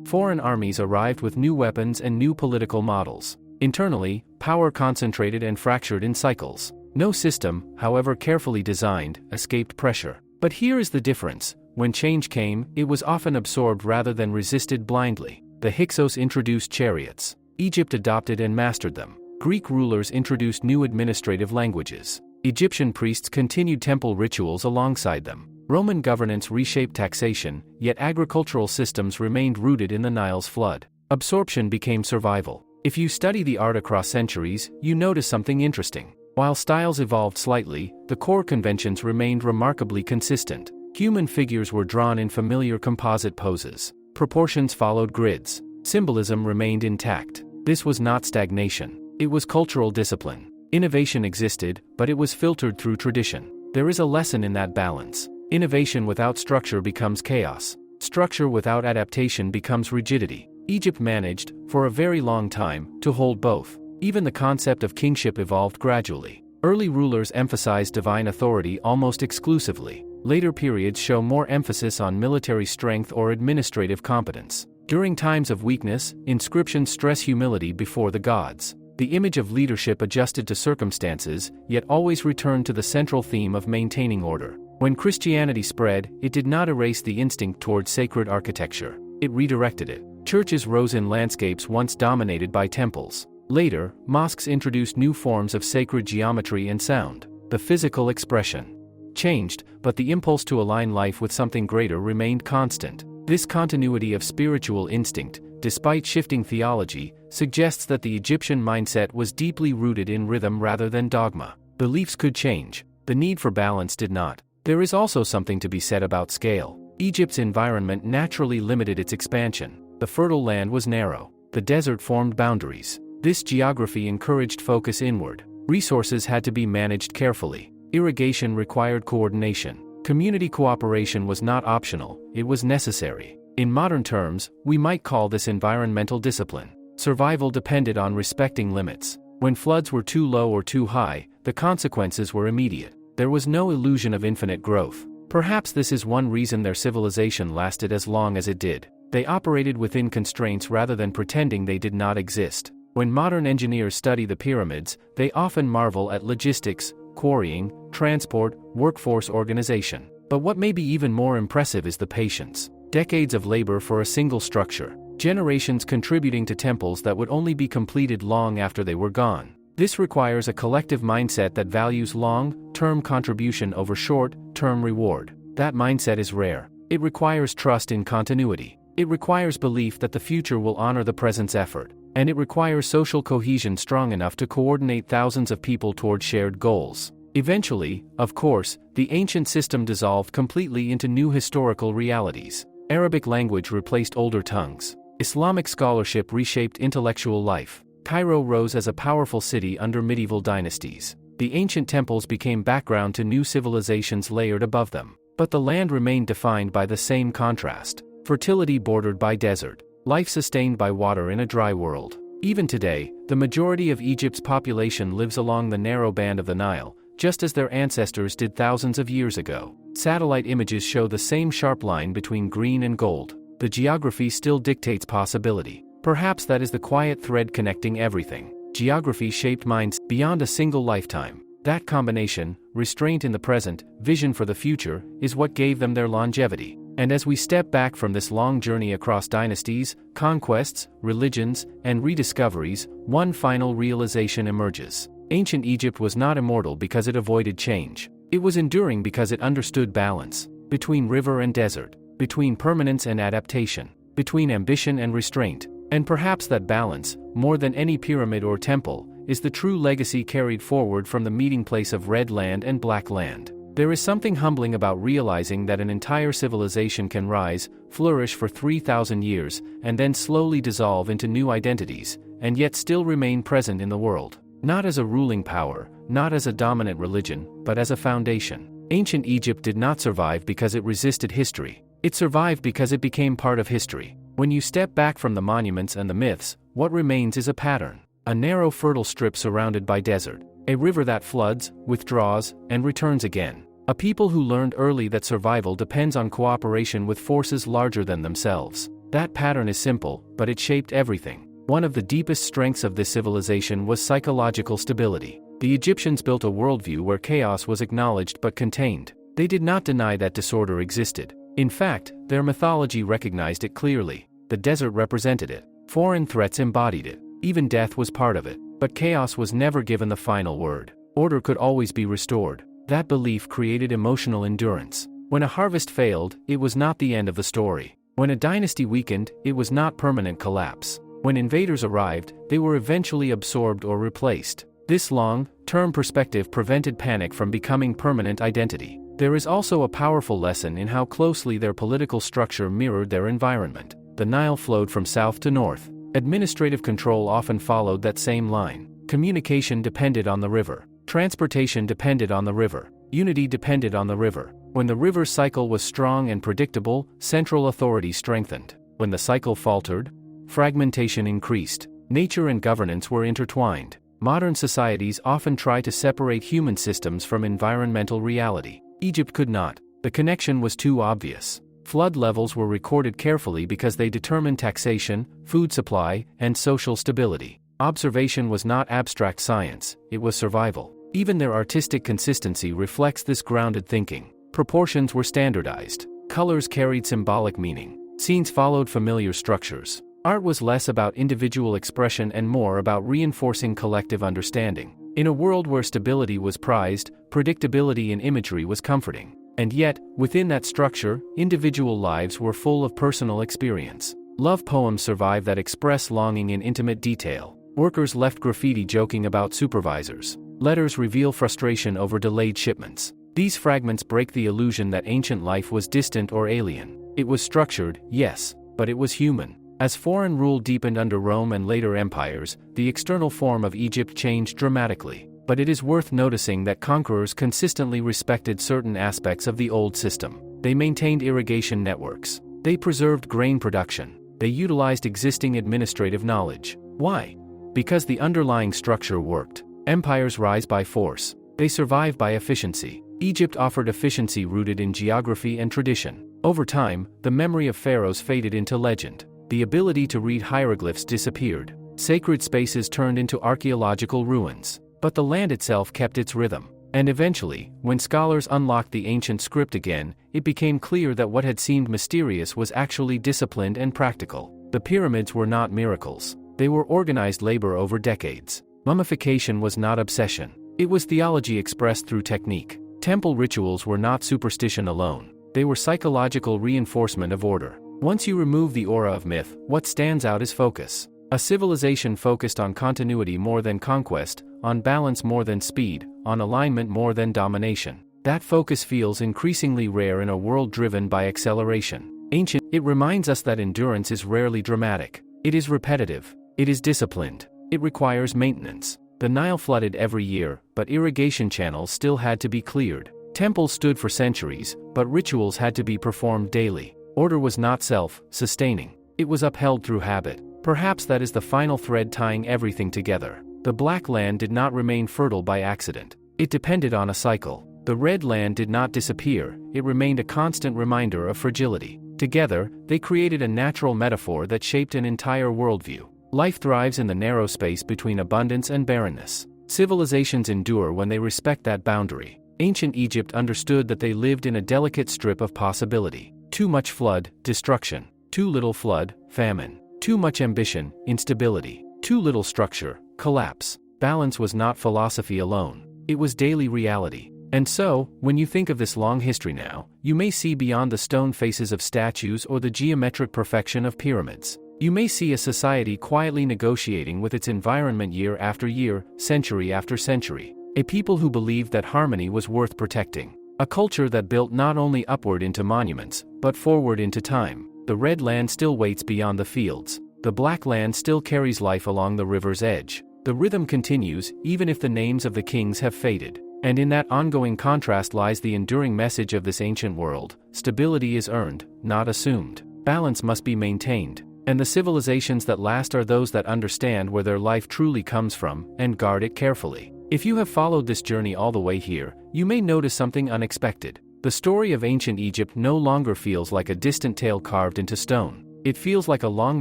Foreign armies arrived with new weapons and new political models. Internally, power concentrated and fractured in cycles. No system, however carefully designed, escaped pressure. But here is the difference. When change came, it was often absorbed rather than resisted blindly. The Hyksos introduced chariots. Egypt adopted and mastered them. Greek rulers introduced new administrative languages. Egyptian priests continued temple rituals alongside them. Roman governance reshaped taxation, yet agricultural systems remained rooted in the Nile's flood. Absorption became survival. If you study the art across centuries, you notice something interesting. While styles evolved slightly, the core conventions remained remarkably consistent. Human figures were drawn in familiar composite poses. Proportions followed grids. Symbolism remained intact. This was not stagnation. It was cultural discipline. Innovation existed, but it was filtered through tradition. There is a lesson in that balance. Innovation without structure becomes chaos. Structure without adaptation becomes rigidity. Egypt managed, for a very long time, to hold both. Even the concept of kingship evolved gradually. Early rulers emphasized divine authority almost exclusively. Later periods show more emphasis on military strength or administrative competence. During times of weakness, inscriptions stress humility before the gods. The image of leadership adjusted to circumstances, yet always returned to the central theme of maintaining order. When Christianity spread, it did not erase the instinct toward sacred architecture. It redirected it. Churches rose in landscapes once dominated by temples. Later, mosques introduced new forms of sacred geometry and sound. The physical expression changed, but the impulse to align life with something greater remained constant. This continuity of spiritual instinct, despite shifting theology, suggests that the Egyptian mindset was deeply rooted in rhythm rather than dogma. Beliefs could change. The need for balance did not. There is also something to be said about scale. Egypt's environment naturally limited its expansion. The fertile land was narrow. The desert formed boundaries. This geography encouraged focus inward. Resources had to be managed carefully. Irrigation required coordination. Community cooperation was not optional, it was necessary. In modern terms, we might call this environmental discipline. Survival depended on respecting limits. When floods were too low or too high, the consequences were immediate. There was no illusion of infinite growth. Perhaps this is one reason their civilization lasted as long as it did. They operated within constraints rather than pretending they did not exist. When modern engineers study the pyramids, they often marvel at logistics, quarrying, transport, workforce organization. But what may be even more impressive is the patience. Decades of labor for a single structure. Generations contributing to temples that would only be completed long after they were gone. This requires a collective mindset that values long-term contribution over short-term reward. That mindset is rare. It requires trust in continuity. It requires belief that the future will honor the present's effort. And it requires social cohesion strong enough to coordinate thousands of people toward shared goals. Eventually, of course, the ancient system dissolved completely into new historical realities. Arabic language replaced older tongues. Islamic scholarship reshaped intellectual life. Cairo rose as a powerful city under medieval dynasties. The ancient temples became background to new civilizations layered above them. But the land remained defined by the same contrast. Fertility bordered by desert. Life sustained by water in a dry world. Even today, the majority of Egypt's population lives along the narrow band of the Nile, just as their ancestors did thousands of years ago. Satellite images show the same sharp line between green and gold. The geography still dictates possibility. Perhaps that is the quiet thread connecting everything. Geography shaped minds beyond a single lifetime. That combination, restraint in the present, vision for the future, is what gave them their longevity. And as we step back from this long journey across dynasties, conquests, religions, and rediscoveries, one final realization emerges. Ancient Egypt was not immortal because it avoided change. It was enduring because it understood balance. Between river and desert. Between permanence and adaptation. Between ambition and restraint. And perhaps that balance, more than any pyramid or temple, is the true legacy carried forward from the meeting place of red land and black land. There is something humbling about realizing that an entire civilization can rise, flourish for 3,000 years, and then slowly dissolve into new identities, and yet still remain present in the world. Not as a ruling power, not as a dominant religion, but as a foundation. Ancient Egypt did not survive because it resisted history. It survived because it became part of history. When you step back from the monuments and the myths, what remains is a pattern. A narrow fertile strip surrounded by desert. A river that floods, withdraws, and returns again. A people who learned early that survival depends on cooperation with forces larger than themselves. That pattern is simple, but it shaped everything. One of the deepest strengths of this civilization was psychological stability. The Egyptians built a worldview where chaos was acknowledged but contained. They did not deny that disorder existed. In fact, their mythology recognized it clearly. The desert represented it. Foreign threats embodied it. Even death was part of it. But chaos was never given the final word. Order could always be restored. That belief created emotional endurance. When a harvest failed, it was not the end of the story. When a dynasty weakened, it was not permanent collapse. When invaders arrived, they were eventually absorbed or replaced. This long-term perspective prevented panic from becoming permanent identity. There is also a powerful lesson in how closely their political structure mirrored their environment. The Nile flowed from south to north. Administrative control often followed that same line. Communication depended on the river. Transportation depended on the river. Unity depended on the river. When the river's cycle was strong and predictable, central authority strengthened. When the cycle faltered, fragmentation increased. Nature and governance were intertwined. Modern societies often try to separate human systems from environmental reality. Egypt could not. The connection was too obvious. Flood levels were recorded carefully because they determined taxation, food supply, and social stability. Observation was not abstract science, it was survival. Even their artistic consistency reflects this grounded thinking. Proportions were standardized. Colors carried symbolic meaning. Scenes followed familiar structures. Art was less about individual expression and more about reinforcing collective understanding. In a world where stability was prized, predictability in imagery was comforting. And yet, within that structure, individual lives were full of personal experience. Love poems survive that express longing in intimate detail. Workers left graffiti joking about supervisors. Letters reveal frustration over delayed shipments. These fragments break the illusion that ancient life was distant or alien. It was structured, yes, but it was human. As foreign rule deepened under Rome and later empires, the external form of Egypt changed dramatically. But it is worth noticing that conquerors consistently respected certain aspects of the old system. They maintained irrigation networks. They preserved grain production. They utilized existing administrative knowledge. Why? Because the underlying structure worked. Empires rise by force. They survive by efficiency. Egypt offered efficiency rooted in geography and tradition. Over time, the memory of pharaohs faded into legend. The ability to read hieroglyphs disappeared. Sacred spaces turned into archaeological ruins. But the land itself kept its rhythm. And eventually, when scholars unlocked the ancient script again, it became clear that what had seemed mysterious was actually disciplined and practical. The pyramids were not miracles. They were organized labor over decades. Mummification was not obsession. It was theology expressed through technique. Temple rituals were not superstition alone. They were psychological reinforcement of order. Once you remove the aura of myth, what stands out is focus. A civilization focused on continuity more than conquest, on balance more than speed, on alignment more than domination. That focus feels increasingly rare in a world driven by acceleration. It reminds us that endurance is rarely dramatic. It is repetitive. It is disciplined. It requires maintenance. The Nile flooded every year, but irrigation channels still had to be cleared. Temples stood for centuries, but rituals had to be performed daily. Order was not self-sustaining. It was upheld through habit. Perhaps that is the final thread tying everything together. The Black Land did not remain fertile by accident. It depended on a cycle. The Red Land did not disappear, it remained a constant reminder of fragility. Together, they created a natural metaphor that shaped an entire worldview. Life thrives in the narrow space between abundance and barrenness. Civilizations endure when they respect that boundary. Ancient Egypt understood that they lived in a delicate strip of possibility. Too much flood, destruction. Too little flood, famine. Too much ambition, instability. Too little structure, collapse. Balance was not philosophy alone. It was daily reality. And so, when you think of this long history now, you may see beyond the stone faces of statues or the geometric perfection of pyramids. You may see a society quietly negotiating with its environment year after year, century after century. A people who believed that harmony was worth protecting. A culture that built not only upward into monuments, but forward into time. The Red Land still waits beyond the fields. The Black Land still carries life along the river's edge. The rhythm continues, even if the names of the kings have faded. And in that ongoing contrast lies the enduring message of this ancient world: stability is earned, not assumed. Balance must be maintained. And the civilizations that last are those that understand where their life truly comes from, and guard it carefully. If you have followed this journey all the way here, you may notice something unexpected. The story of ancient Egypt no longer feels like a distant tale carved into stone. It feels like a long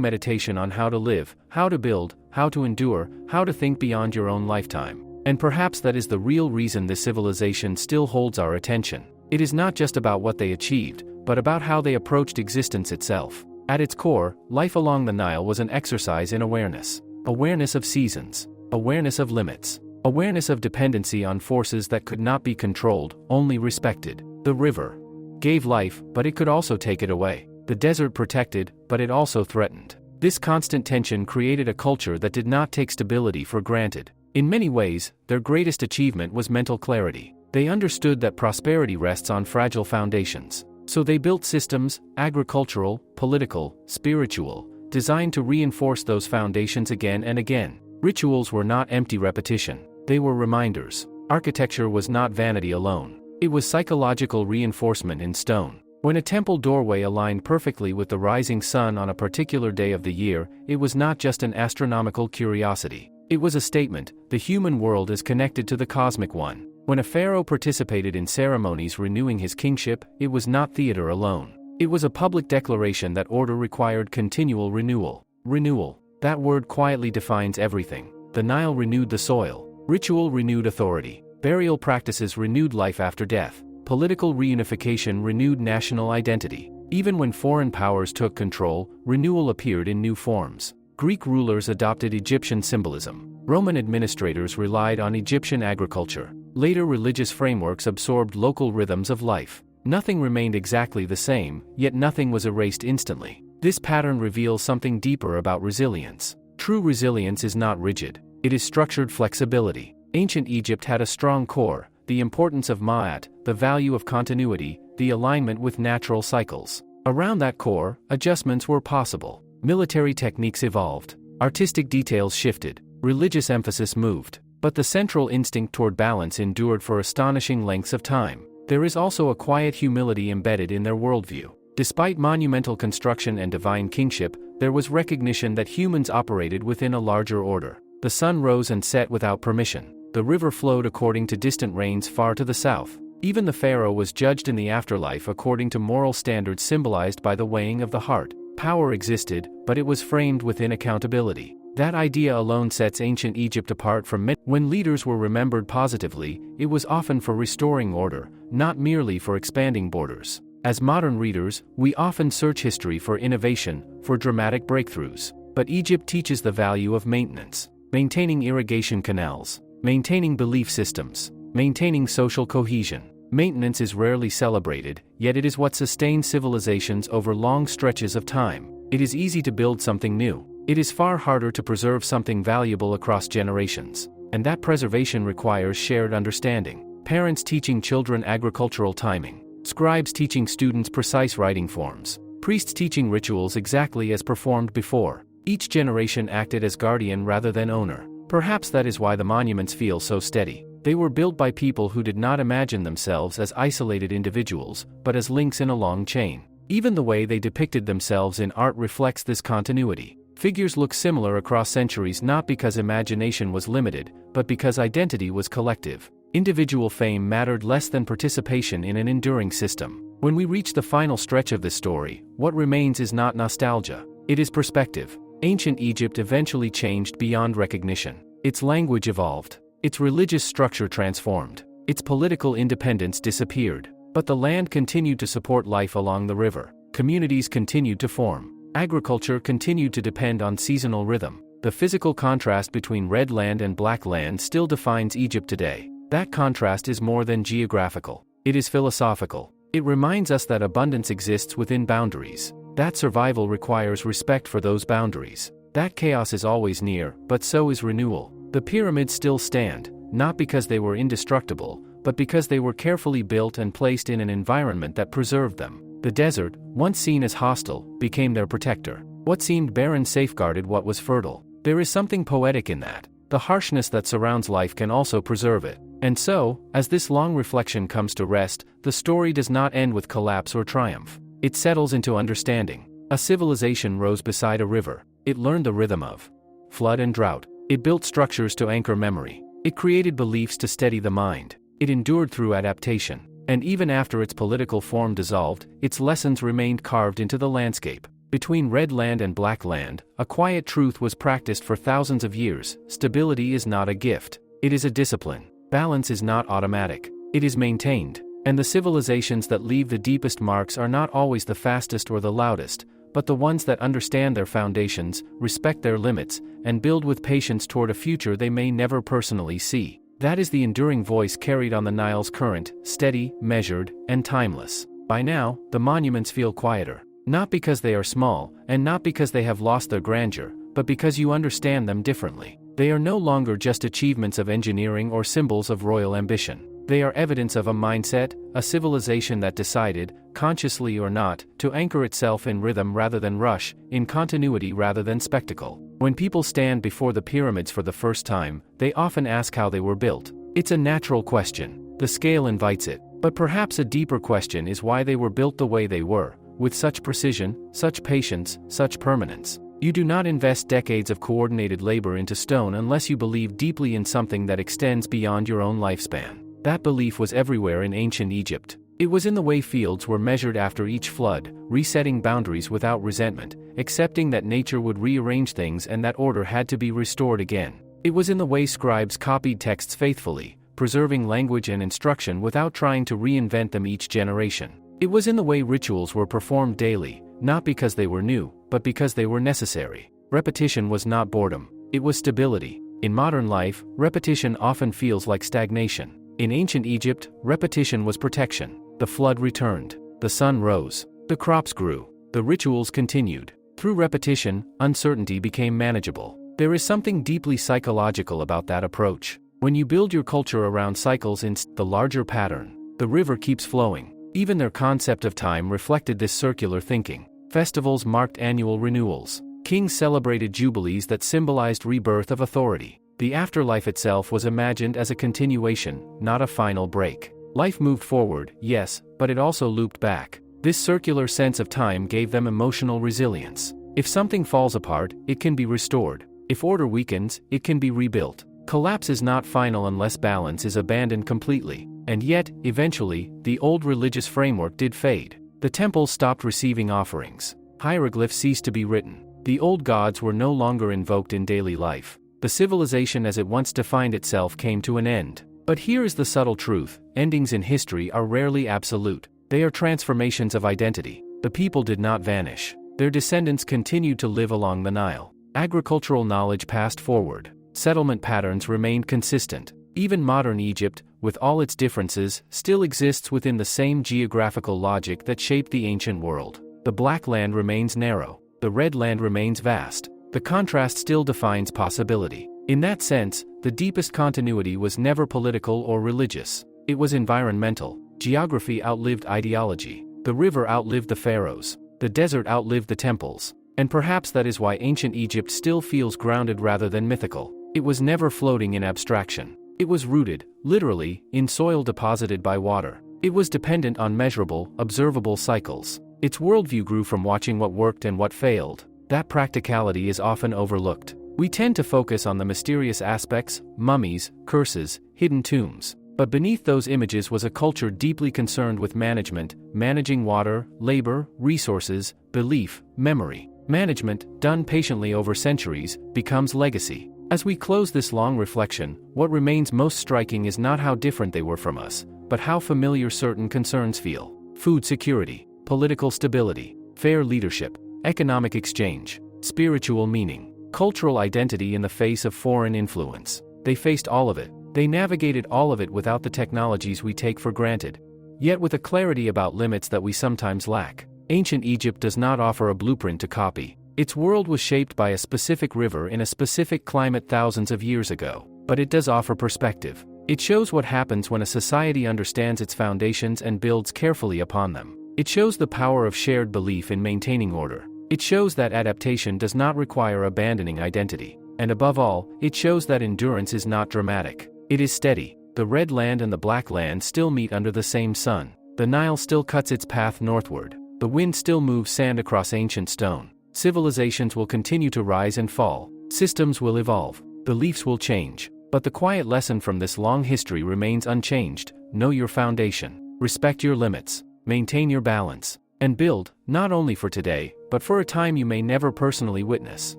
meditation on how to live, how to build, how to endure, how to think beyond your own lifetime. And perhaps that is the real reason this civilization still holds our attention. It is not just about what they achieved, but about how they approached existence itself. At its core, life along the Nile was an exercise in awareness. Awareness of seasons. Awareness of limits. Awareness of dependency on forces that could not be controlled, only respected. The river gave life, but it could also take it away. The desert protected, but it also threatened. This constant tension created a culture that did not take stability for granted. In many ways, their greatest achievement was mental clarity. They understood that prosperity rests on fragile foundations. So they built systems, agricultural, political, spiritual, designed to reinforce those foundations again and again. Rituals were not empty repetition. They were reminders. Architecture was not vanity alone. It was psychological reinforcement in stone. When a temple doorway aligned perfectly with the rising sun on a particular day of the year, it was not just an astronomical curiosity. It was a statement: the human world is connected to the cosmic one. When a pharaoh participated in ceremonies renewing his kingship, it was not theater alone. It was a public declaration that order required continual renewal. Renewal. That word quietly defines everything. The Nile renewed the soil. Ritual renewed authority. Burial practices renewed life after death. Political reunification renewed national identity. Even when foreign powers took control, renewal appeared in new forms. Greek rulers adopted Egyptian symbolism. Roman administrators relied on Egyptian agriculture. Later religious frameworks absorbed local rhythms of life. Nothing remained exactly the same, yet nothing was erased instantly. This pattern reveals something deeper about resilience. True resilience is not rigid. It is structured flexibility. Ancient Egypt had a strong core: the importance of ma'at, the value of continuity, the alignment with natural cycles. Around that core, adjustments were possible. Military techniques evolved. Artistic details shifted. Religious emphasis moved. But the central instinct toward balance endured for astonishing lengths of time. There is also a quiet humility embedded in their worldview. Despite monumental construction and divine kingship, there was recognition that humans operated within a larger order. The sun rose and set without permission. The river flowed according to distant rains far to the south. Even the pharaoh was judged in the afterlife according to moral standards symbolized by the weighing of the heart. Power existed, but it was framed within accountability. That idea alone sets ancient Egypt apart from many. When leaders were remembered positively, it was often for restoring order, not merely for expanding borders. As modern readers, we often search history for innovation, for dramatic breakthroughs. But Egypt teaches the value of maintenance. Maintaining irrigation canals. Maintaining belief systems. Maintaining social cohesion. Maintenance is rarely celebrated, yet it is what sustains civilizations over long stretches of time. It is easy to build something new. It is far harder to preserve something valuable across generations. And that preservation requires shared understanding. Parents teaching children agricultural timing. Scribes teaching students precise writing forms. Priests teaching rituals exactly as performed before. Each generation acted as guardian rather than owner. Perhaps that is why the monuments feel so steady. They were built by people who did not imagine themselves as isolated individuals, but as links in a long chain. Even the way they depicted themselves in art reflects this continuity. Figures look similar across centuries not because imagination was limited, but because identity was collective. Individual fame mattered less than participation in an enduring system. When we reach the final stretch of this story, what remains is not nostalgia. It is perspective. Ancient Egypt eventually changed beyond recognition. Its language evolved. Its religious structure transformed. Its political independence disappeared. But the land continued to support life along the river. Communities continued to form. Agriculture continued to depend on seasonal rhythm. The physical contrast between red land and black land still defines Egypt today. That contrast is more than geographical. It is philosophical. It reminds us that abundance exists within boundaries. That survival requires respect for those boundaries. That chaos is always near, but so is renewal. The pyramids still stand, not because they were indestructible, but because they were carefully built and placed in an environment that preserved them. The desert, once seen as hostile, became their protector. What seemed barren safeguarded what was fertile. There is something poetic in that. The harshness that surrounds life can also preserve it. And so, as this long reflection comes to rest, the story does not end with collapse or triumph. It settles into understanding. A civilization rose beside a river. It learned the rhythm of flood and drought. It built structures to anchor memory. It created beliefs to steady the mind. It endured through adaptation. And even after its political form dissolved, its lessons remained carved into the landscape. Between red land and black land, a quiet truth was practiced for thousands of years: stability is not a gift. It is a discipline. Balance is not automatic. It is maintained. And the civilizations that leave the deepest marks are not always the fastest or the loudest, but the ones that understand their foundations, respect their limits, and build with patience toward a future they may never personally see. That is the enduring voice carried on the Nile's current, steady, measured, and timeless. By now, the monuments feel quieter. Not because they are small, and not because they have lost their grandeur, but because you understand them differently. They are no longer just achievements of engineering or symbols of royal ambition. They are evidence of a mindset, a civilization that decided, consciously or not, to anchor itself in rhythm rather than rush, in continuity rather than spectacle. When people stand before the pyramids for the first time, they often ask how they were built. It's a natural question. The scale invites it. But perhaps a deeper question is why they were built the way they were, with such precision, such patience, such permanence. You do not invest decades of coordinated labor into stone unless you believe deeply in something that extends beyond your own lifespan. That belief was everywhere in ancient Egypt. It was in the way fields were measured after each flood, resetting boundaries without resentment, accepting that nature would rearrange things and that order had to be restored again. It was in the way scribes copied texts faithfully, preserving language and instruction without trying to reinvent them each generation. It was in the way rituals were performed daily, not because they were new, but because they were necessary. Repetition was not boredom, it was stability. In modern life, repetition often feels like stagnation. In ancient Egypt, repetition was protection. The flood returned. The sun rose. The crops grew. The rituals continued. Through repetition, uncertainty became manageable. There is something deeply psychological about that approach. When you build your culture around cycles in the larger pattern, the river keeps flowing. Even their concept of time reflected this circular thinking. Festivals marked annual renewals. Kings celebrated jubilees that symbolized rebirth of authority. The afterlife itself was imagined as a continuation, not a final break. Life moved forward, yes, but it also looped back. This circular sense of time gave them emotional resilience. If something falls apart, it can be restored. If order weakens, it can be rebuilt. Collapse is not final unless balance is abandoned completely. And yet, eventually, the old religious framework did fade. The temples stopped receiving offerings. Hieroglyphs ceased to be written. The old gods were no longer invoked in daily life. The civilization as it once defined itself came to an end. But here is the subtle truth: endings in history are rarely absolute. They are transformations of identity. The people did not vanish. Their descendants continued to live along the Nile. Agricultural knowledge passed forward. Settlement patterns remained consistent. Even modern Egypt, with all its differences, still exists within the same geographical logic that shaped the ancient world. The black land remains narrow. The red land remains vast. The contrast still defines possibility. In that sense, the deepest continuity was never political or religious. It was environmental. Geography outlived ideology. The river outlived the pharaohs. The desert outlived the temples. And perhaps that is why ancient Egypt still feels grounded rather than mythical. It was never floating in abstraction. It was rooted, literally, in soil deposited by water. It was dependent on measurable, observable cycles. Its worldview grew from watching what worked and what failed. That practicality is often overlooked. We tend to focus on the mysterious aspects, mummies, curses, hidden tombs. But beneath those images was a culture deeply concerned with management, managing water, labor, resources, belief, memory. Management, done patiently over centuries, becomes legacy. As we close this long reflection, what remains most striking is not how different they were from us, but how familiar certain concerns feel. Food security, political stability, fair leadership, economic exchange, spiritual meaning, cultural identity in the face of foreign influence. They faced all of it. They navigated all of it without the technologies we take for granted, yet with a clarity about limits that we sometimes lack. Ancient Egypt does not offer a blueprint to copy. Its world was shaped by a specific river in a specific climate thousands of years ago, but it does offer perspective. It shows what happens when a society understands its foundations and builds carefully upon them. It shows the power of shared belief in maintaining order. It shows that adaptation does not require abandoning identity. And above all, it shows that endurance is not dramatic. It is steady. The red land and the black land still meet under the same sun. The Nile still cuts its path northward. The wind still moves sand across ancient stone. Civilizations will continue to rise and fall. Systems will evolve. Beliefs will change. But the quiet lesson from this long history remains unchanged: know your foundation, respect your limits, maintain your balance, and build, not only for today, but for a time you may never personally witness.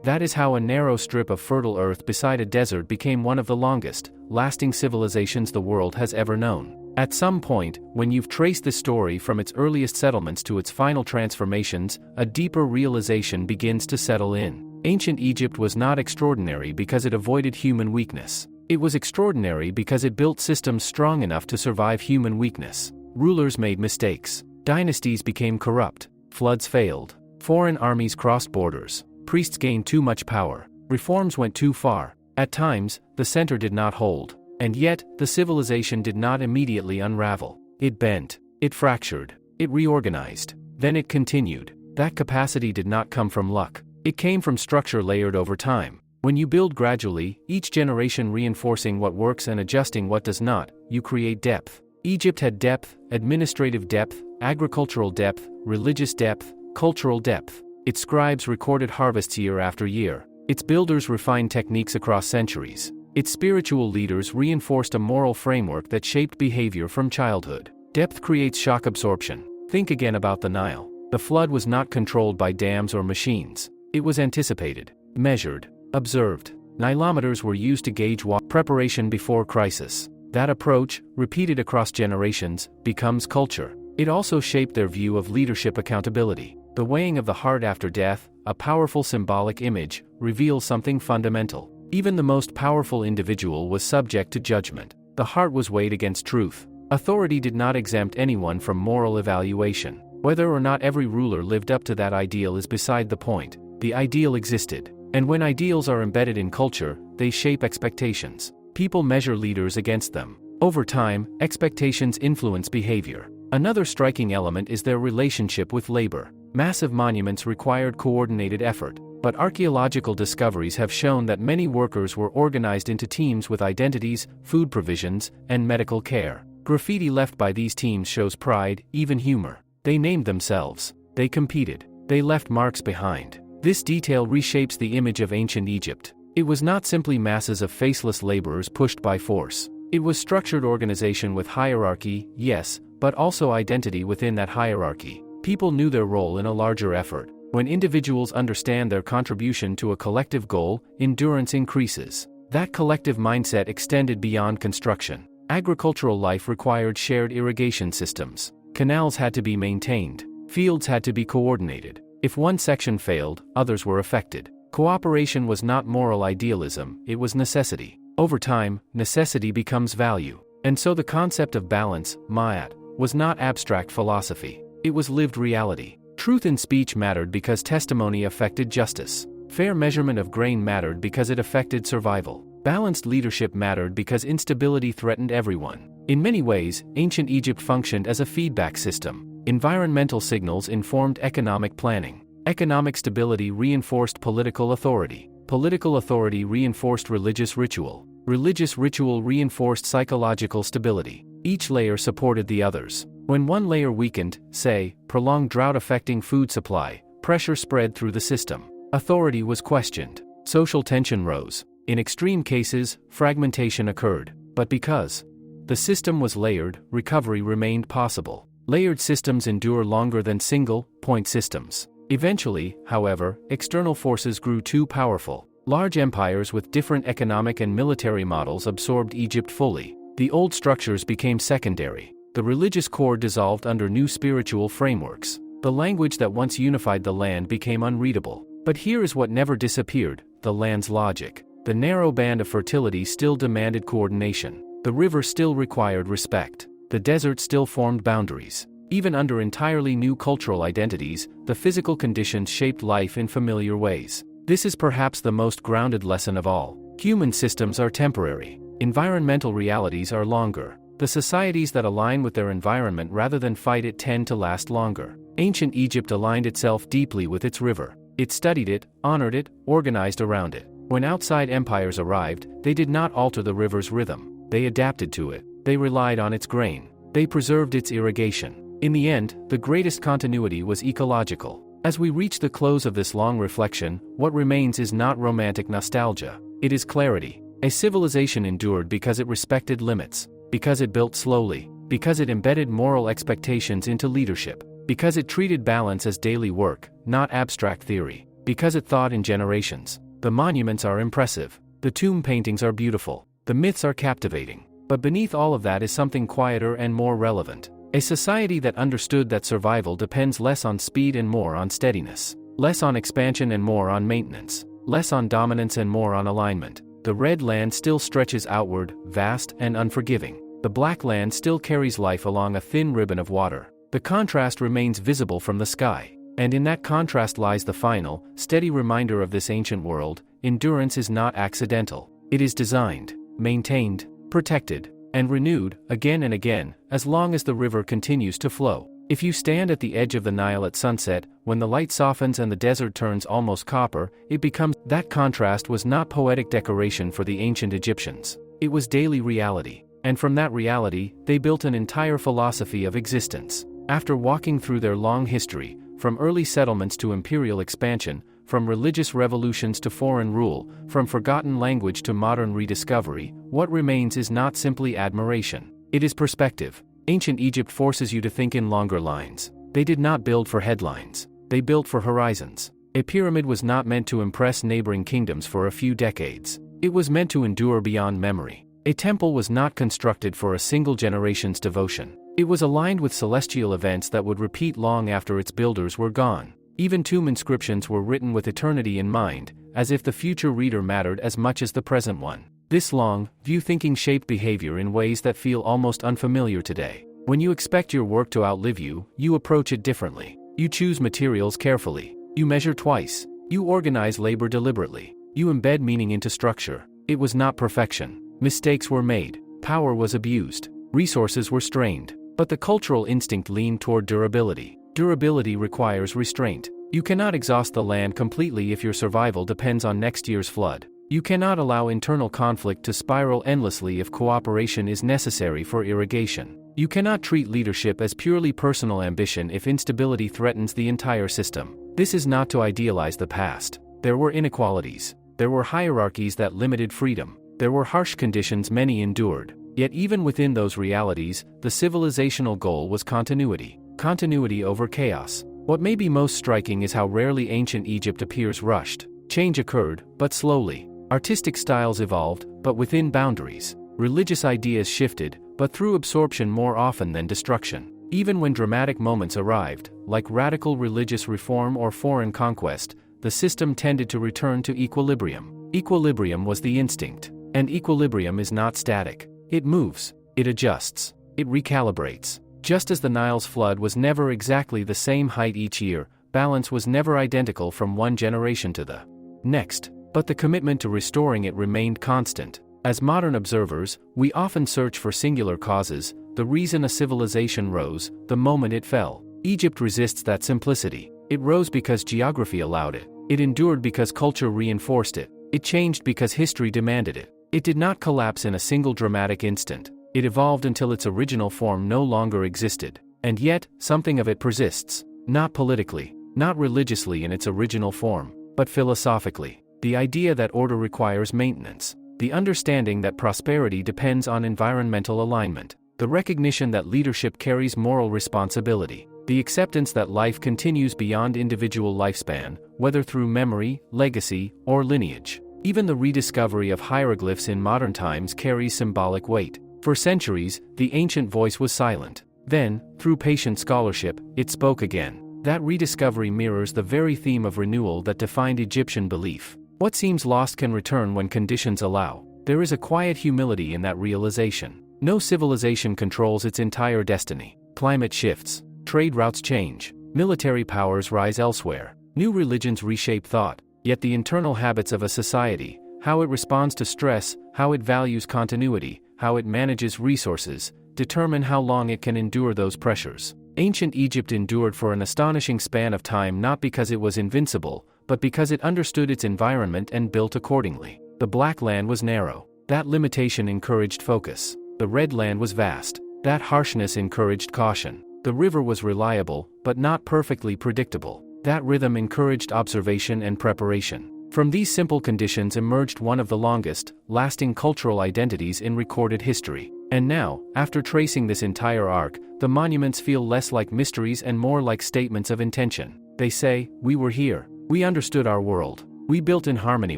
That is how a narrow strip of fertile earth beside a desert became one of the longest, lasting civilizations the world has ever known. At some point, when you've traced the story from its earliest settlements to its final transformations, a deeper realization begins to settle in. Ancient Egypt was not extraordinary because it avoided human weakness. It was extraordinary because it built systems strong enough to survive human weakness. Rulers made mistakes. Dynasties became corrupt. Floods failed. Foreign armies crossed borders. Priests gained too much power. Reforms went too far. At times, the center did not hold. And yet, the civilization did not immediately unravel. It bent. It fractured. It reorganized. Then it continued. That capacity did not come from luck. It came from structure layered over time. When you build gradually, each generation reinforcing what works and adjusting what does not, you create depth. Egypt had depth, administrative depth, agricultural depth, religious depth, cultural depth. Its scribes recorded harvests year after year. Its builders refined techniques across centuries. Its spiritual leaders reinforced a moral framework that shaped behavior from childhood. Depth creates shock absorption. Think again about the Nile. The flood was not controlled by dams or machines. It was anticipated, measured, observed. Nilometers were used to gauge water preparation before crisis. That approach, repeated across generations, becomes culture. It also shaped their view of leadership accountability. The weighing of the heart after death, a powerful symbolic image, reveals something fundamental. Even the most powerful individual was subject to judgment. The heart was weighed against truth. Authority did not exempt anyone from moral evaluation. Whether or not every ruler lived up to that ideal is beside the point. The ideal existed. And when ideals are embedded in culture, they shape expectations. People measure leaders against them. Over time, expectations influence behavior. Another striking element is their relationship with labor. Massive monuments required coordinated effort, but archaeological discoveries have shown that many workers were organized into teams with identities, food provisions, and medical care. Graffiti left by these teams shows pride, even humor. They named themselves. They competed. They left marks behind. This detail reshapes the image of ancient Egypt. It was not simply masses of faceless laborers pushed by force. It was structured organization with hierarchy, yes, but also identity within that hierarchy. People knew their role in a larger effort. When individuals understand their contribution to a collective goal, endurance increases. That collective mindset extended beyond construction. Agricultural life required shared irrigation systems. Canals had to be maintained. Fields had to be coordinated. If one section failed, others were affected. Cooperation was not moral idealism, it was necessity. Over time, necessity becomes value. And so the concept of balance, ma'at, was not abstract philosophy. It was lived reality. Truth in speech mattered because testimony affected justice. Fair measurement of grain mattered because it affected survival. Balanced leadership mattered because instability threatened everyone. In many ways, ancient Egypt functioned as a feedback system. Environmental signals informed economic planning. Economic stability reinforced political authority. Political authority reinforced religious ritual. Religious ritual reinforced psychological stability. Each layer supported the others. When one layer weakened, say, prolonged drought affecting food supply, pressure spread through the system. Authority was questioned. Social tension rose. In extreme cases, fragmentation occurred. But because the system was layered, recovery remained possible. Layered systems endure longer than single-point systems. Eventually, however, external forces grew too powerful. Large empires with different economic and military models absorbed Egypt fully. The old structures became secondary. The religious core dissolved under new spiritual frameworks. The language that once unified the land became unreadable. But here is what never disappeared: the land's logic. The narrow band of fertility still demanded coordination. The river still required respect. The desert still formed boundaries. Even under entirely new cultural identities, the physical conditions shaped life in familiar ways. This is perhaps the most grounded lesson of all. Human systems are temporary. Environmental realities are longer. The societies that align with their environment rather than fight it tend to last longer. Ancient Egypt aligned itself deeply with its river. It studied it, honored it, organized around it. When outside empires arrived, they did not alter the river's rhythm. They adapted to it. They relied on its grain. They preserved its irrigation. In the end, the greatest continuity was ecological. As we reach the close of this long reflection, what remains is not romantic nostalgia. It is clarity. A civilization endured because it respected limits, because it built slowly, because it embedded moral expectations into leadership, because it treated balance as daily work, not abstract theory, because it thought in generations. The monuments are impressive, the tomb paintings are beautiful, the myths are captivating. But beneath all of that is something quieter and more relevant. A society that understood that survival depends less on speed and more on steadiness, less on expansion and more on maintenance, less on dominance and more on alignment. The red land still stretches outward, vast and unforgiving. The black land still carries life along a thin ribbon of water. The contrast remains visible from the sky. And in that contrast lies the final, steady reminder of this ancient world: endurance is not accidental. It is designed, maintained, protected, and renewed, again and again, as long as the river continues to flow. If you stand at the edge of the Nile at sunset, when the light softens and the desert turns almost copper, it becomes. That contrast was not poetic decoration for the ancient Egyptians. It was daily reality. And from that reality, they built an entire philosophy of existence. After walking through their long history, from early settlements to imperial expansion, from religious revolutions to foreign rule, from forgotten language to modern rediscovery, what remains is not simply admiration. It is perspective. Ancient Egypt forces you to think in longer lines. They did not build for headlines. They built for horizons. A pyramid was not meant to impress neighboring kingdoms for a few decades. It was meant to endure beyond memory. A temple was not constructed for a single generation's devotion. It was aligned with celestial events that would repeat long after its builders were gone. Even tomb inscriptions were written with eternity in mind, as if the future reader mattered as much as the present one. This long view thinking shaped behavior in ways that feel almost unfamiliar today. When you expect your work to outlive you, you approach it differently. You choose materials carefully. You measure twice. You organize labor deliberately. You embed meaning into structure. It was not perfection. Mistakes were made. Power was abused. Resources were strained. But the cultural instinct leaned toward durability. Durability requires restraint. You cannot exhaust the land completely if your survival depends on next year's flood. You cannot allow internal conflict to spiral endlessly if cooperation is necessary for irrigation. You cannot treat leadership as purely personal ambition if instability threatens the entire system. This is not to idealize the past. There were inequalities. There were hierarchies that limited freedom. There were harsh conditions many endured. Yet even within those realities, the civilizational goal was continuity. Continuity over chaos. What may be most striking is how rarely ancient Egypt appears rushed. Change occurred, but slowly. Artistic styles evolved, but within boundaries. Religious ideas shifted, but through absorption more often than destruction. Even when dramatic moments arrived, like radical religious reform or foreign conquest, the system tended to return to equilibrium. Equilibrium was the instinct. And equilibrium is not static. It moves, it adjusts, it recalibrates. Just as the Nile's flood was never exactly the same height each year, balance was never identical from one generation to the next, but the commitment to restoring it remained constant. As modern observers, we often search for singular causes, the reason a civilization rose, the moment it fell. Egypt resists that simplicity. It rose because geography allowed it. It endured because culture reinforced it. It changed because history demanded it. It did not collapse in a single dramatic instant. It evolved until its original form no longer existed. And yet, something of it persists. Not politically, not religiously in its original form, but philosophically. The idea that order requires maintenance. The understanding that prosperity depends on environmental alignment. The recognition that leadership carries moral responsibility. The acceptance that life continues beyond individual lifespan, whether through memory, legacy, or lineage. Even the rediscovery of hieroglyphs in modern times carries symbolic weight. For centuries, the ancient voice was silent. Then, through patient scholarship, it spoke again. That rediscovery mirrors the very theme of renewal that defined Egyptian belief. What seems lost can return when conditions allow. There is a quiet humility in that realization. No civilization controls its entire destiny. Climate shifts. Trade routes change. Military powers rise elsewhere. New religions reshape thought. Yet the internal habits of a society, how it responds to stress, how it values continuity, how it manages resources, determine how long it can endure those pressures. Ancient Egypt endured for an astonishing span of time not because it was invincible, but because it understood its environment and built accordingly. The black land was narrow. That limitation encouraged focus. The red land was vast. That harshness encouraged caution. The river was reliable, but not perfectly predictable. That rhythm encouraged observation and preparation. From these simple conditions emerged one of the longest, lasting cultural identities in recorded history. And now, after tracing this entire arc, the monuments feel less like mysteries and more like statements of intention. They say, "We were here. We understood our world. We built in harmony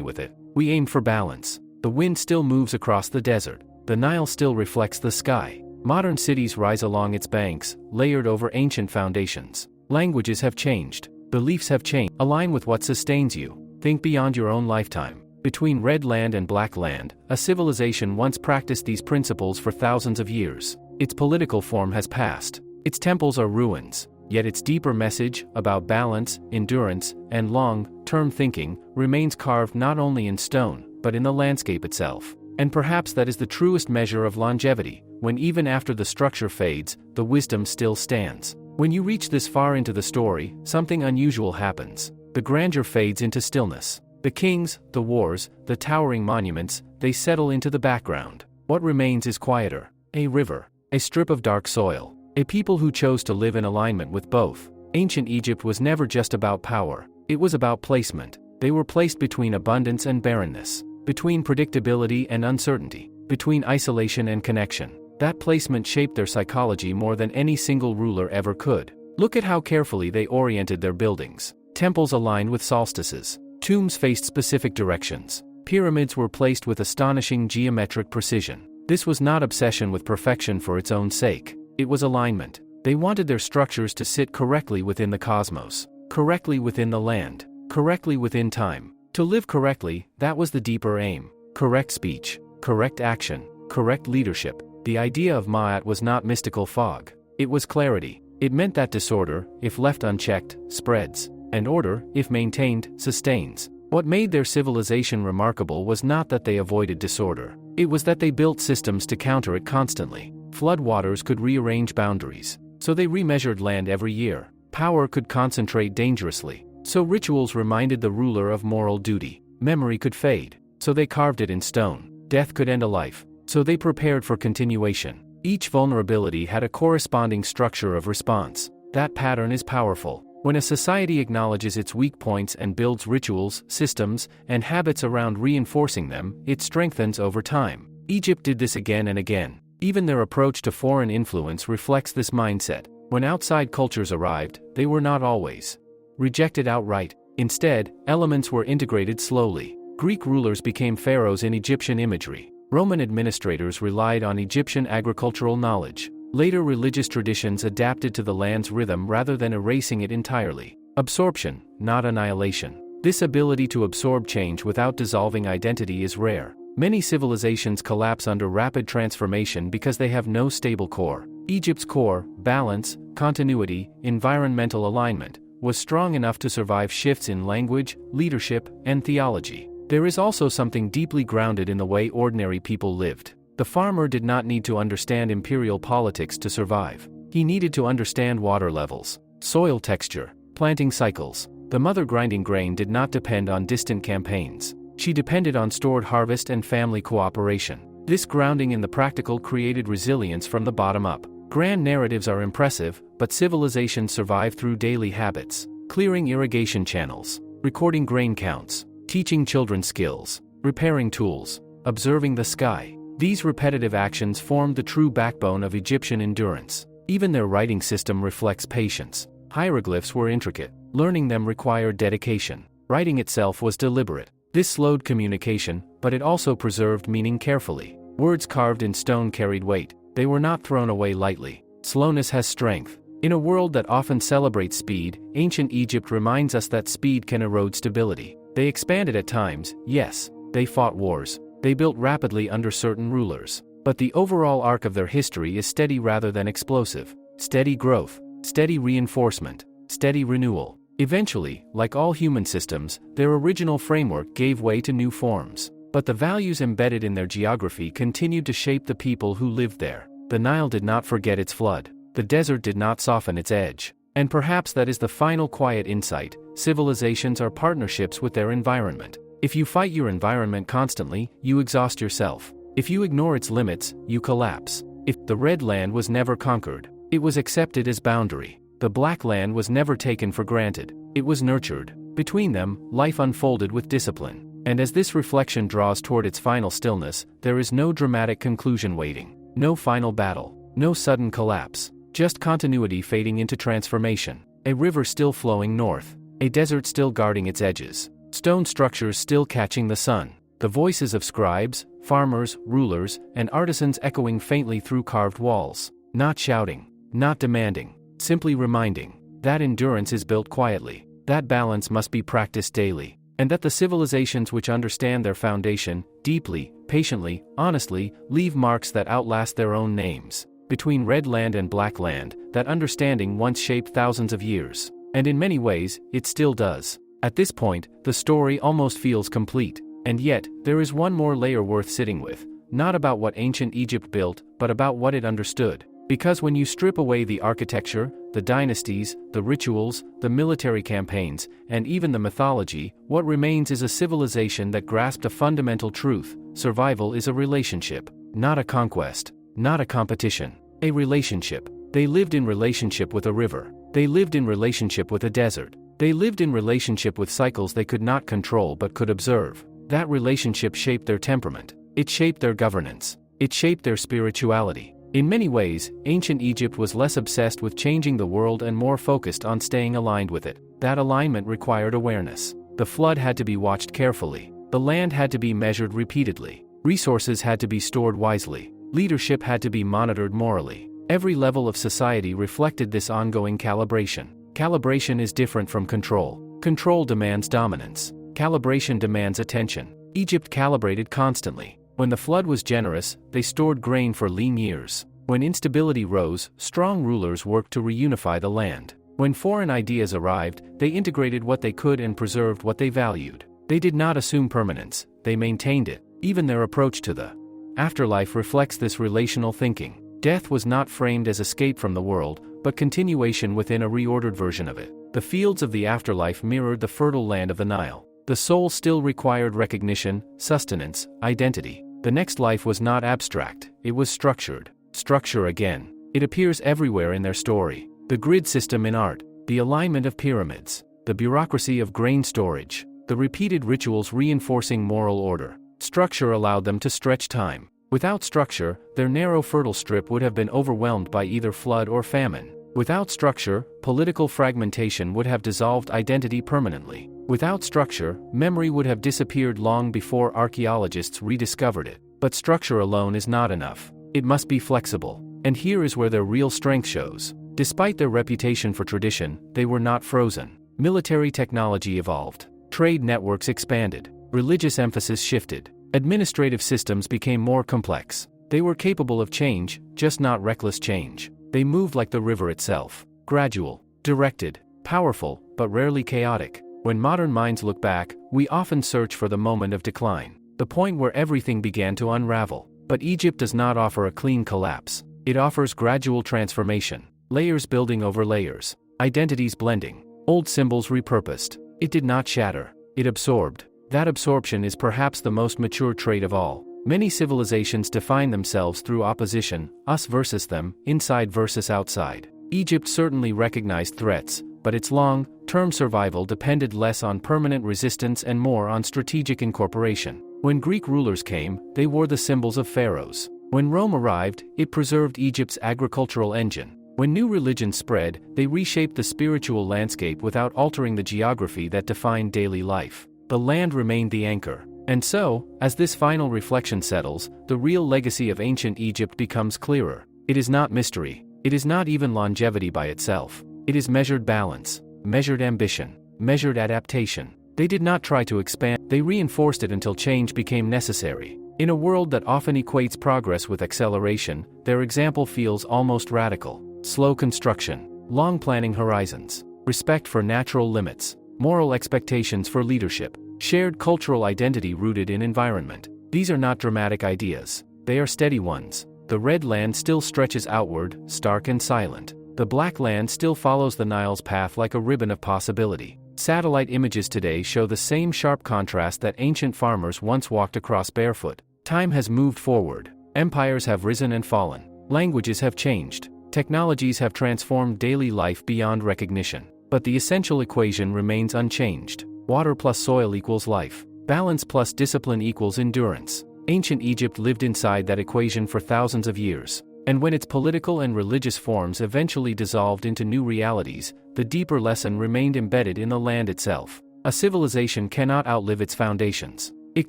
with it. We aimed for balance." The wind still moves across the desert. The Nile still reflects the sky. Modern cities rise along its banks, layered over ancient foundations. Languages have changed. Beliefs have changed. Align with what sustains you. Think beyond your own lifetime. Between red land and black land, a civilization once practiced these principles for thousands of years. Its political form has passed. Its temples are ruins. Yet its deeper message, about balance, endurance, and long-term thinking, remains carved not only in stone, but in the landscape itself. And perhaps that is the truest measure of longevity, when even after the structure fades, the wisdom still stands. When you reach this far into the story, something unusual happens. The grandeur fades into stillness. The kings, the wars, the towering monuments, they settle into the background. What remains is quieter. A river. A strip of dark soil. A people who chose to live in alignment with both. Ancient Egypt was never just about power. It was about placement. They were placed between abundance and barrenness. Between predictability and uncertainty. Between isolation and connection. That placement shaped their psychology more than any single ruler ever could. Look at how carefully they oriented their buildings. Temples aligned with solstices. Tombs faced specific directions. Pyramids were placed with astonishing geometric precision. This was not obsession with perfection for its own sake. It was alignment. They wanted their structures to sit correctly within the cosmos. Correctly within the land. Correctly within time. To live correctly, that was the deeper aim. Correct speech. Correct action. Correct leadership. The idea of Ma'at was not mystical fog. It was clarity. It meant that disorder, if left unchecked, spreads. And order, if maintained, sustains. What made their civilization remarkable was not that they avoided disorder. It was that they built systems to counter it constantly. Floodwaters could rearrange boundaries. So they remeasured land every year. Power could concentrate dangerously. So rituals reminded the ruler of moral duty. Memory could fade. So they carved it in stone. Death could end a life. So they prepared for continuation. Each vulnerability had a corresponding structure of response. That pattern is powerful. When a society acknowledges its weak points and builds rituals, systems, and habits around reinforcing them, it strengthens over time. Egypt did this again and again. Even their approach to foreign influence reflects this mindset. When outside cultures arrived, they were not always rejected outright. Instead, elements were integrated slowly. Greek rulers became pharaohs in Egyptian imagery. Roman administrators relied on Egyptian agricultural knowledge. Later religious traditions adapted to the land's rhythm rather than erasing it entirely. Absorption, not annihilation. This ability to absorb change without dissolving identity is rare. Many civilizations collapse under rapid transformation because they have no stable core. Egypt's core, balance, continuity, environmental alignment, was strong enough to survive shifts in language, leadership, and theology. There is also something deeply grounded in the way ordinary people lived. The farmer did not need to understand imperial politics to survive. He needed to understand water levels, soil texture, planting cycles. The mother grinding grain did not depend on distant campaigns. She depended on stored harvest and family cooperation. This grounding in the practical created resilience from the bottom up. Grand narratives are impressive, but civilizations survive through daily habits. Clearing irrigation channels, recording grain counts, teaching children skills, repairing tools, observing the sky. These repetitive actions formed the true backbone of Egyptian endurance. Even their writing system reflects patience. Hieroglyphs were intricate. Learning them required dedication. Writing itself was deliberate. This slowed communication, but it also preserved meaning carefully. Words carved in stone carried weight. They were not thrown away lightly. Slowness has strength. In a world that often celebrates speed, ancient Egypt reminds us that speed can erode stability. They expanded at times, yes. They fought wars. They built rapidly under certain rulers. But the overall arc of their history is steady rather than explosive. Steady growth, steady reinforcement, steady renewal. Eventually, like all human systems, their original framework gave way to new forms. But the values embedded in their geography continued to shape the people who lived there. The Nile did not forget its flood. The desert did not soften its edge. And perhaps that is the final quiet insight. Civilizations are partnerships with their environment. If you fight your environment constantly, you exhaust yourself. If you ignore its limits, you collapse. If the red land was never conquered, it was accepted as boundary. The black land was never taken for granted. It was nurtured. Between them, life unfolded with discipline. And as this reflection draws toward its final stillness, there is no dramatic conclusion waiting, no final battle, no sudden collapse, just continuity fading into transformation, a river still flowing north, a desert still guarding its edges, stone structures still catching the sun, the voices of scribes, farmers, rulers, and artisans echoing faintly through carved walls, not shouting, not demanding, simply reminding that endurance is built quietly, that balance must be practiced daily, and that the civilizations which understand their foundation, deeply, patiently, honestly, leave marks that outlast their own names. Between red land and black land, that understanding once shaped thousands of years. And in many ways, it still does. At this point, the story almost feels complete. And yet, there is one more layer worth sitting with, not about what ancient Egypt built, but about what it understood. Because when you strip away the architecture, the dynasties, the rituals, the military campaigns, and even the mythology, what remains is a civilization that grasped a fundamental truth: survival is a relationship, not a conquest, not a competition, a relationship. They lived in relationship with a river. They lived in relationship with a desert. They lived in relationship with cycles they could not control but could observe. That relationship shaped their temperament. It shaped their governance. It shaped their spirituality. In many ways, ancient Egypt was less obsessed with changing the world and more focused on staying aligned with it. That alignment required awareness. The flood had to be watched carefully. The land had to be measured repeatedly. Resources had to be stored wisely. Leadership had to be monitored morally. Every level of society reflected this ongoing calibration. Calibration is different from control. Control demands dominance. Calibration demands attention. Egypt calibrated constantly. When the flood was generous, they stored grain for lean years. When instability rose, strong rulers worked to reunify the land. When foreign ideas arrived, they integrated what they could and preserved what they valued. They did not assume permanence, they maintained it. Even their approach to the afterlife reflects this relational thinking. Death was not framed as escape from the world, but continuation within a reordered version of it. The fields of the afterlife mirrored the fertile land of the Nile. The soul still required recognition, sustenance, identity. The next life was not abstract, it was structured. Structure again. It appears everywhere in their story. The grid system in art, the alignment of pyramids, the bureaucracy of grain storage, the repeated rituals reinforcing moral order. Structure allowed them to stretch time. Without structure, their narrow fertile strip would have been overwhelmed by either flood or famine. Without structure, political fragmentation would have dissolved identity permanently. Without structure, memory would have disappeared long before archaeologists rediscovered it. But structure alone is not enough. It must be flexible. And here is where their real strength shows. Despite their reputation for tradition, they were not frozen. Military technology evolved. Trade networks expanded. Religious emphasis shifted. Administrative systems became more complex. They were capable of change, just not reckless change. They moved like the river itself. Gradual, directed, powerful, but rarely chaotic. When modern minds look back, we often search for the moment of decline, the point where everything began to unravel. But Egypt does not offer a clean collapse. It offers gradual transformation, layers building over layers, identities blending, old symbols repurposed. It did not shatter, it absorbed. That absorption is perhaps the most mature trait of all. Many civilizations define themselves through opposition, us versus them, inside versus outside. Egypt certainly recognized threats, but its long-term survival depended less on permanent resistance and more on strategic incorporation. When Greek rulers came, they wore the symbols of pharaohs. When Rome arrived, it preserved Egypt's agricultural engine. When new religions spread, they reshaped the spiritual landscape without altering the geography that defined daily life. The land remained the anchor. And so, as this final reflection settles, the real legacy of ancient Egypt becomes clearer. It is not mystery. It is not even longevity by itself. It is measured balance, measured ambition, measured adaptation. They did not try to expand, they reinforced it until change became necessary. In a world that often equates progress with acceleration, their example feels almost radical. Slow construction, long planning horizons, respect for natural limits, moral expectations for leadership, shared cultural identity rooted in environment. These are not dramatic ideas. They are steady ones. The red land still stretches outward, stark and silent. The black land still follows the Nile's path like a ribbon of possibility. Satellite images today show the same sharp contrast that ancient farmers once walked across barefoot. Time has moved forward. Empires have risen and fallen. Languages have changed. Technologies have transformed daily life beyond recognition. but the essential equation remains unchanged. Water plus soil equals life. Balance plus discipline equals endurance. Ancient Egypt lived inside that equation for thousands of years. And when its political and religious forms eventually dissolved into new realities, the deeper lesson remained embedded in the land itself. A civilization cannot outlive its foundations. It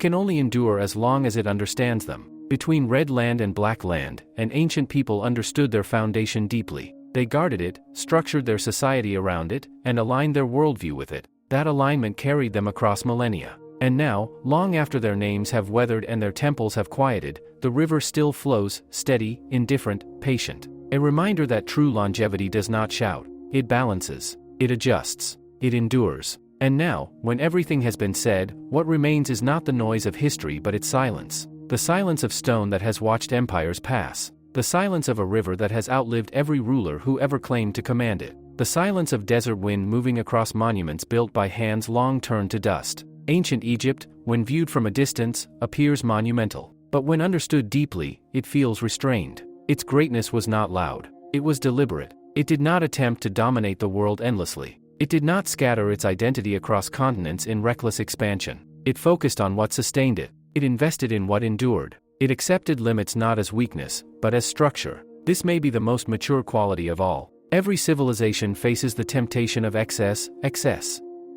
can only endure as long as it understands them. Between red land and black land, an ancient people understood their foundation deeply. They guarded it, structured their society around it, and aligned their worldview with it. That alignment carried them across millennia. And now, long after their names have weathered and their temples have quieted, the river still flows, steady, indifferent, patient. A reminder that true longevity does not shout. It balances. It adjusts. It endures. And now, when everything has been said, what remains is not the noise of history but its silence. The silence of stone that has watched empires pass. The silence of a river that has outlived every ruler who ever claimed to command it. The silence of desert wind moving across monuments built by hands long turned to dust. Ancient Egypt, when viewed from a distance, appears monumental. But when understood deeply, it feels restrained. Its greatness was not loud. It was deliberate. It did not attempt to dominate the world endlessly. It did not scatter its identity across continents in reckless expansion. It focused on what sustained it. It invested in what endured. It accepted limits not as weakness, but as structure. This may be the most mature quality of all. Every civilization faces the temptation of excess,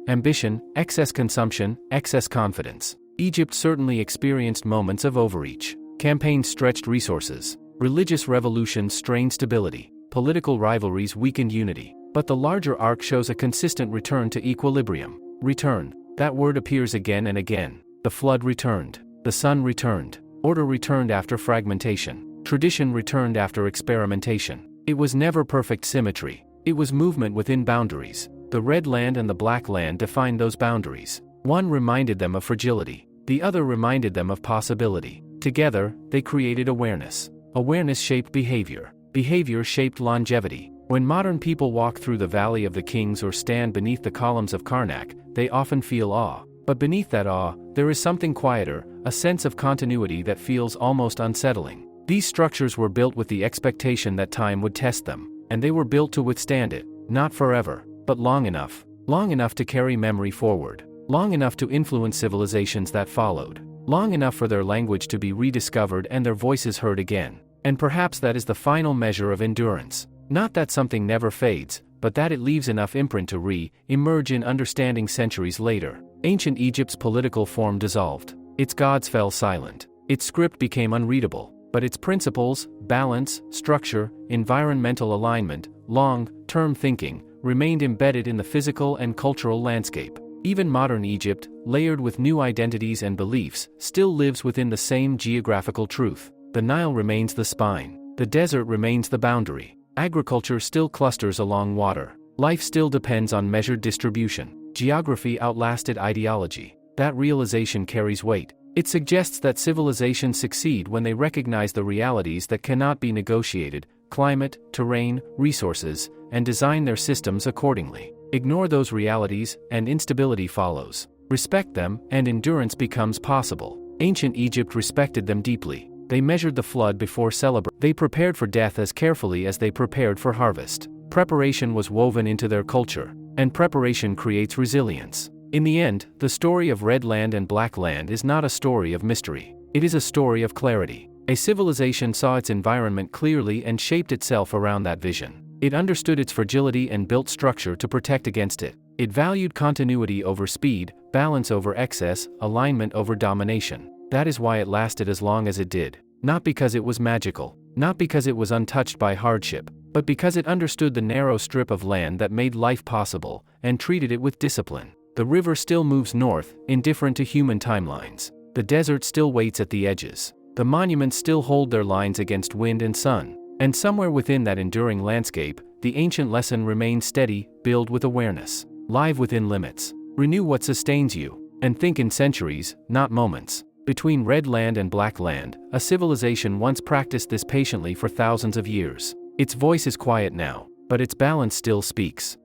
ambition, excess consumption, excess confidence. Egypt certainly experienced moments of overreach. Campaigns stretched resources. Religious revolutions strained stability. Political rivalries weakened unity. But the larger arc shows a consistent return to equilibrium. Return. That word appears again and again. The flood returned. The sun returned. Order returned after fragmentation. Tradition returned after experimentation. It was never perfect symmetry. It was movement within boundaries. The red land and the black land defined those boundaries. One reminded them of fragility. The other reminded them of possibility. Together, they created awareness. Awareness shaped behavior. Behavior shaped longevity. When modern people walk through the Valley of the Kings or stand beneath the columns of Karnak, they often feel awe. But beneath that awe, there is something quieter, a sense of continuity that feels almost unsettling. These structures were built with the expectation that time would test them, and they were built to withstand it, not forever, but long enough to carry memory forward, long enough to influence civilizations that followed, long enough for their language to be rediscovered and their voices heard again. And perhaps that is the final measure of endurance. Not that something never fades, but that it leaves enough imprint to re-emerge in understanding centuries later. Ancient Egypt's political form dissolved. Its gods fell silent. Its script became unreadable. But its principles, balance, structure, environmental alignment, long-term thinking, remained embedded in the physical and cultural landscape. Even modern Egypt, layered with new identities and beliefs, still lives within the same geographical truth. The Nile remains the spine. The desert remains the boundary. Agriculture still clusters along water. Life still depends on measured distribution. Geography outlasted ideology. That realization carries weight. It suggests that civilizations succeed when they recognize the realities that cannot be negotiated, climate, terrain, resources, and design their systems accordingly. Ignore those realities, and instability follows. Respect them, and endurance becomes possible. Ancient Egypt respected them deeply. They measured the flood before celebrating. They prepared for death as carefully as they prepared for harvest. Preparation was woven into their culture, and preparation creates resilience. In the end, the story of red land and black land is not a story of mystery. It is a story of clarity. A civilization saw its environment clearly and shaped itself around that vision. It understood its fragility and built structure to protect against it. It valued continuity over speed, balance over excess, alignment over domination. That is why it lasted as long as it did. Not because it was magical, not because it was untouched by hardship, but because it understood the narrow strip of land that made life possible, and treated it with discipline. The river still moves north, indifferent to human timelines. The desert still waits at the edges. The monuments still hold their lines against wind and sun. And somewhere within that enduring landscape, the ancient lesson remains steady: build with awareness. Live within limits. Renew what sustains you. And think in centuries, not moments. Between red land and black land, a civilization once practiced this patiently for thousands of years. Its voice is quiet now, but its balance still speaks.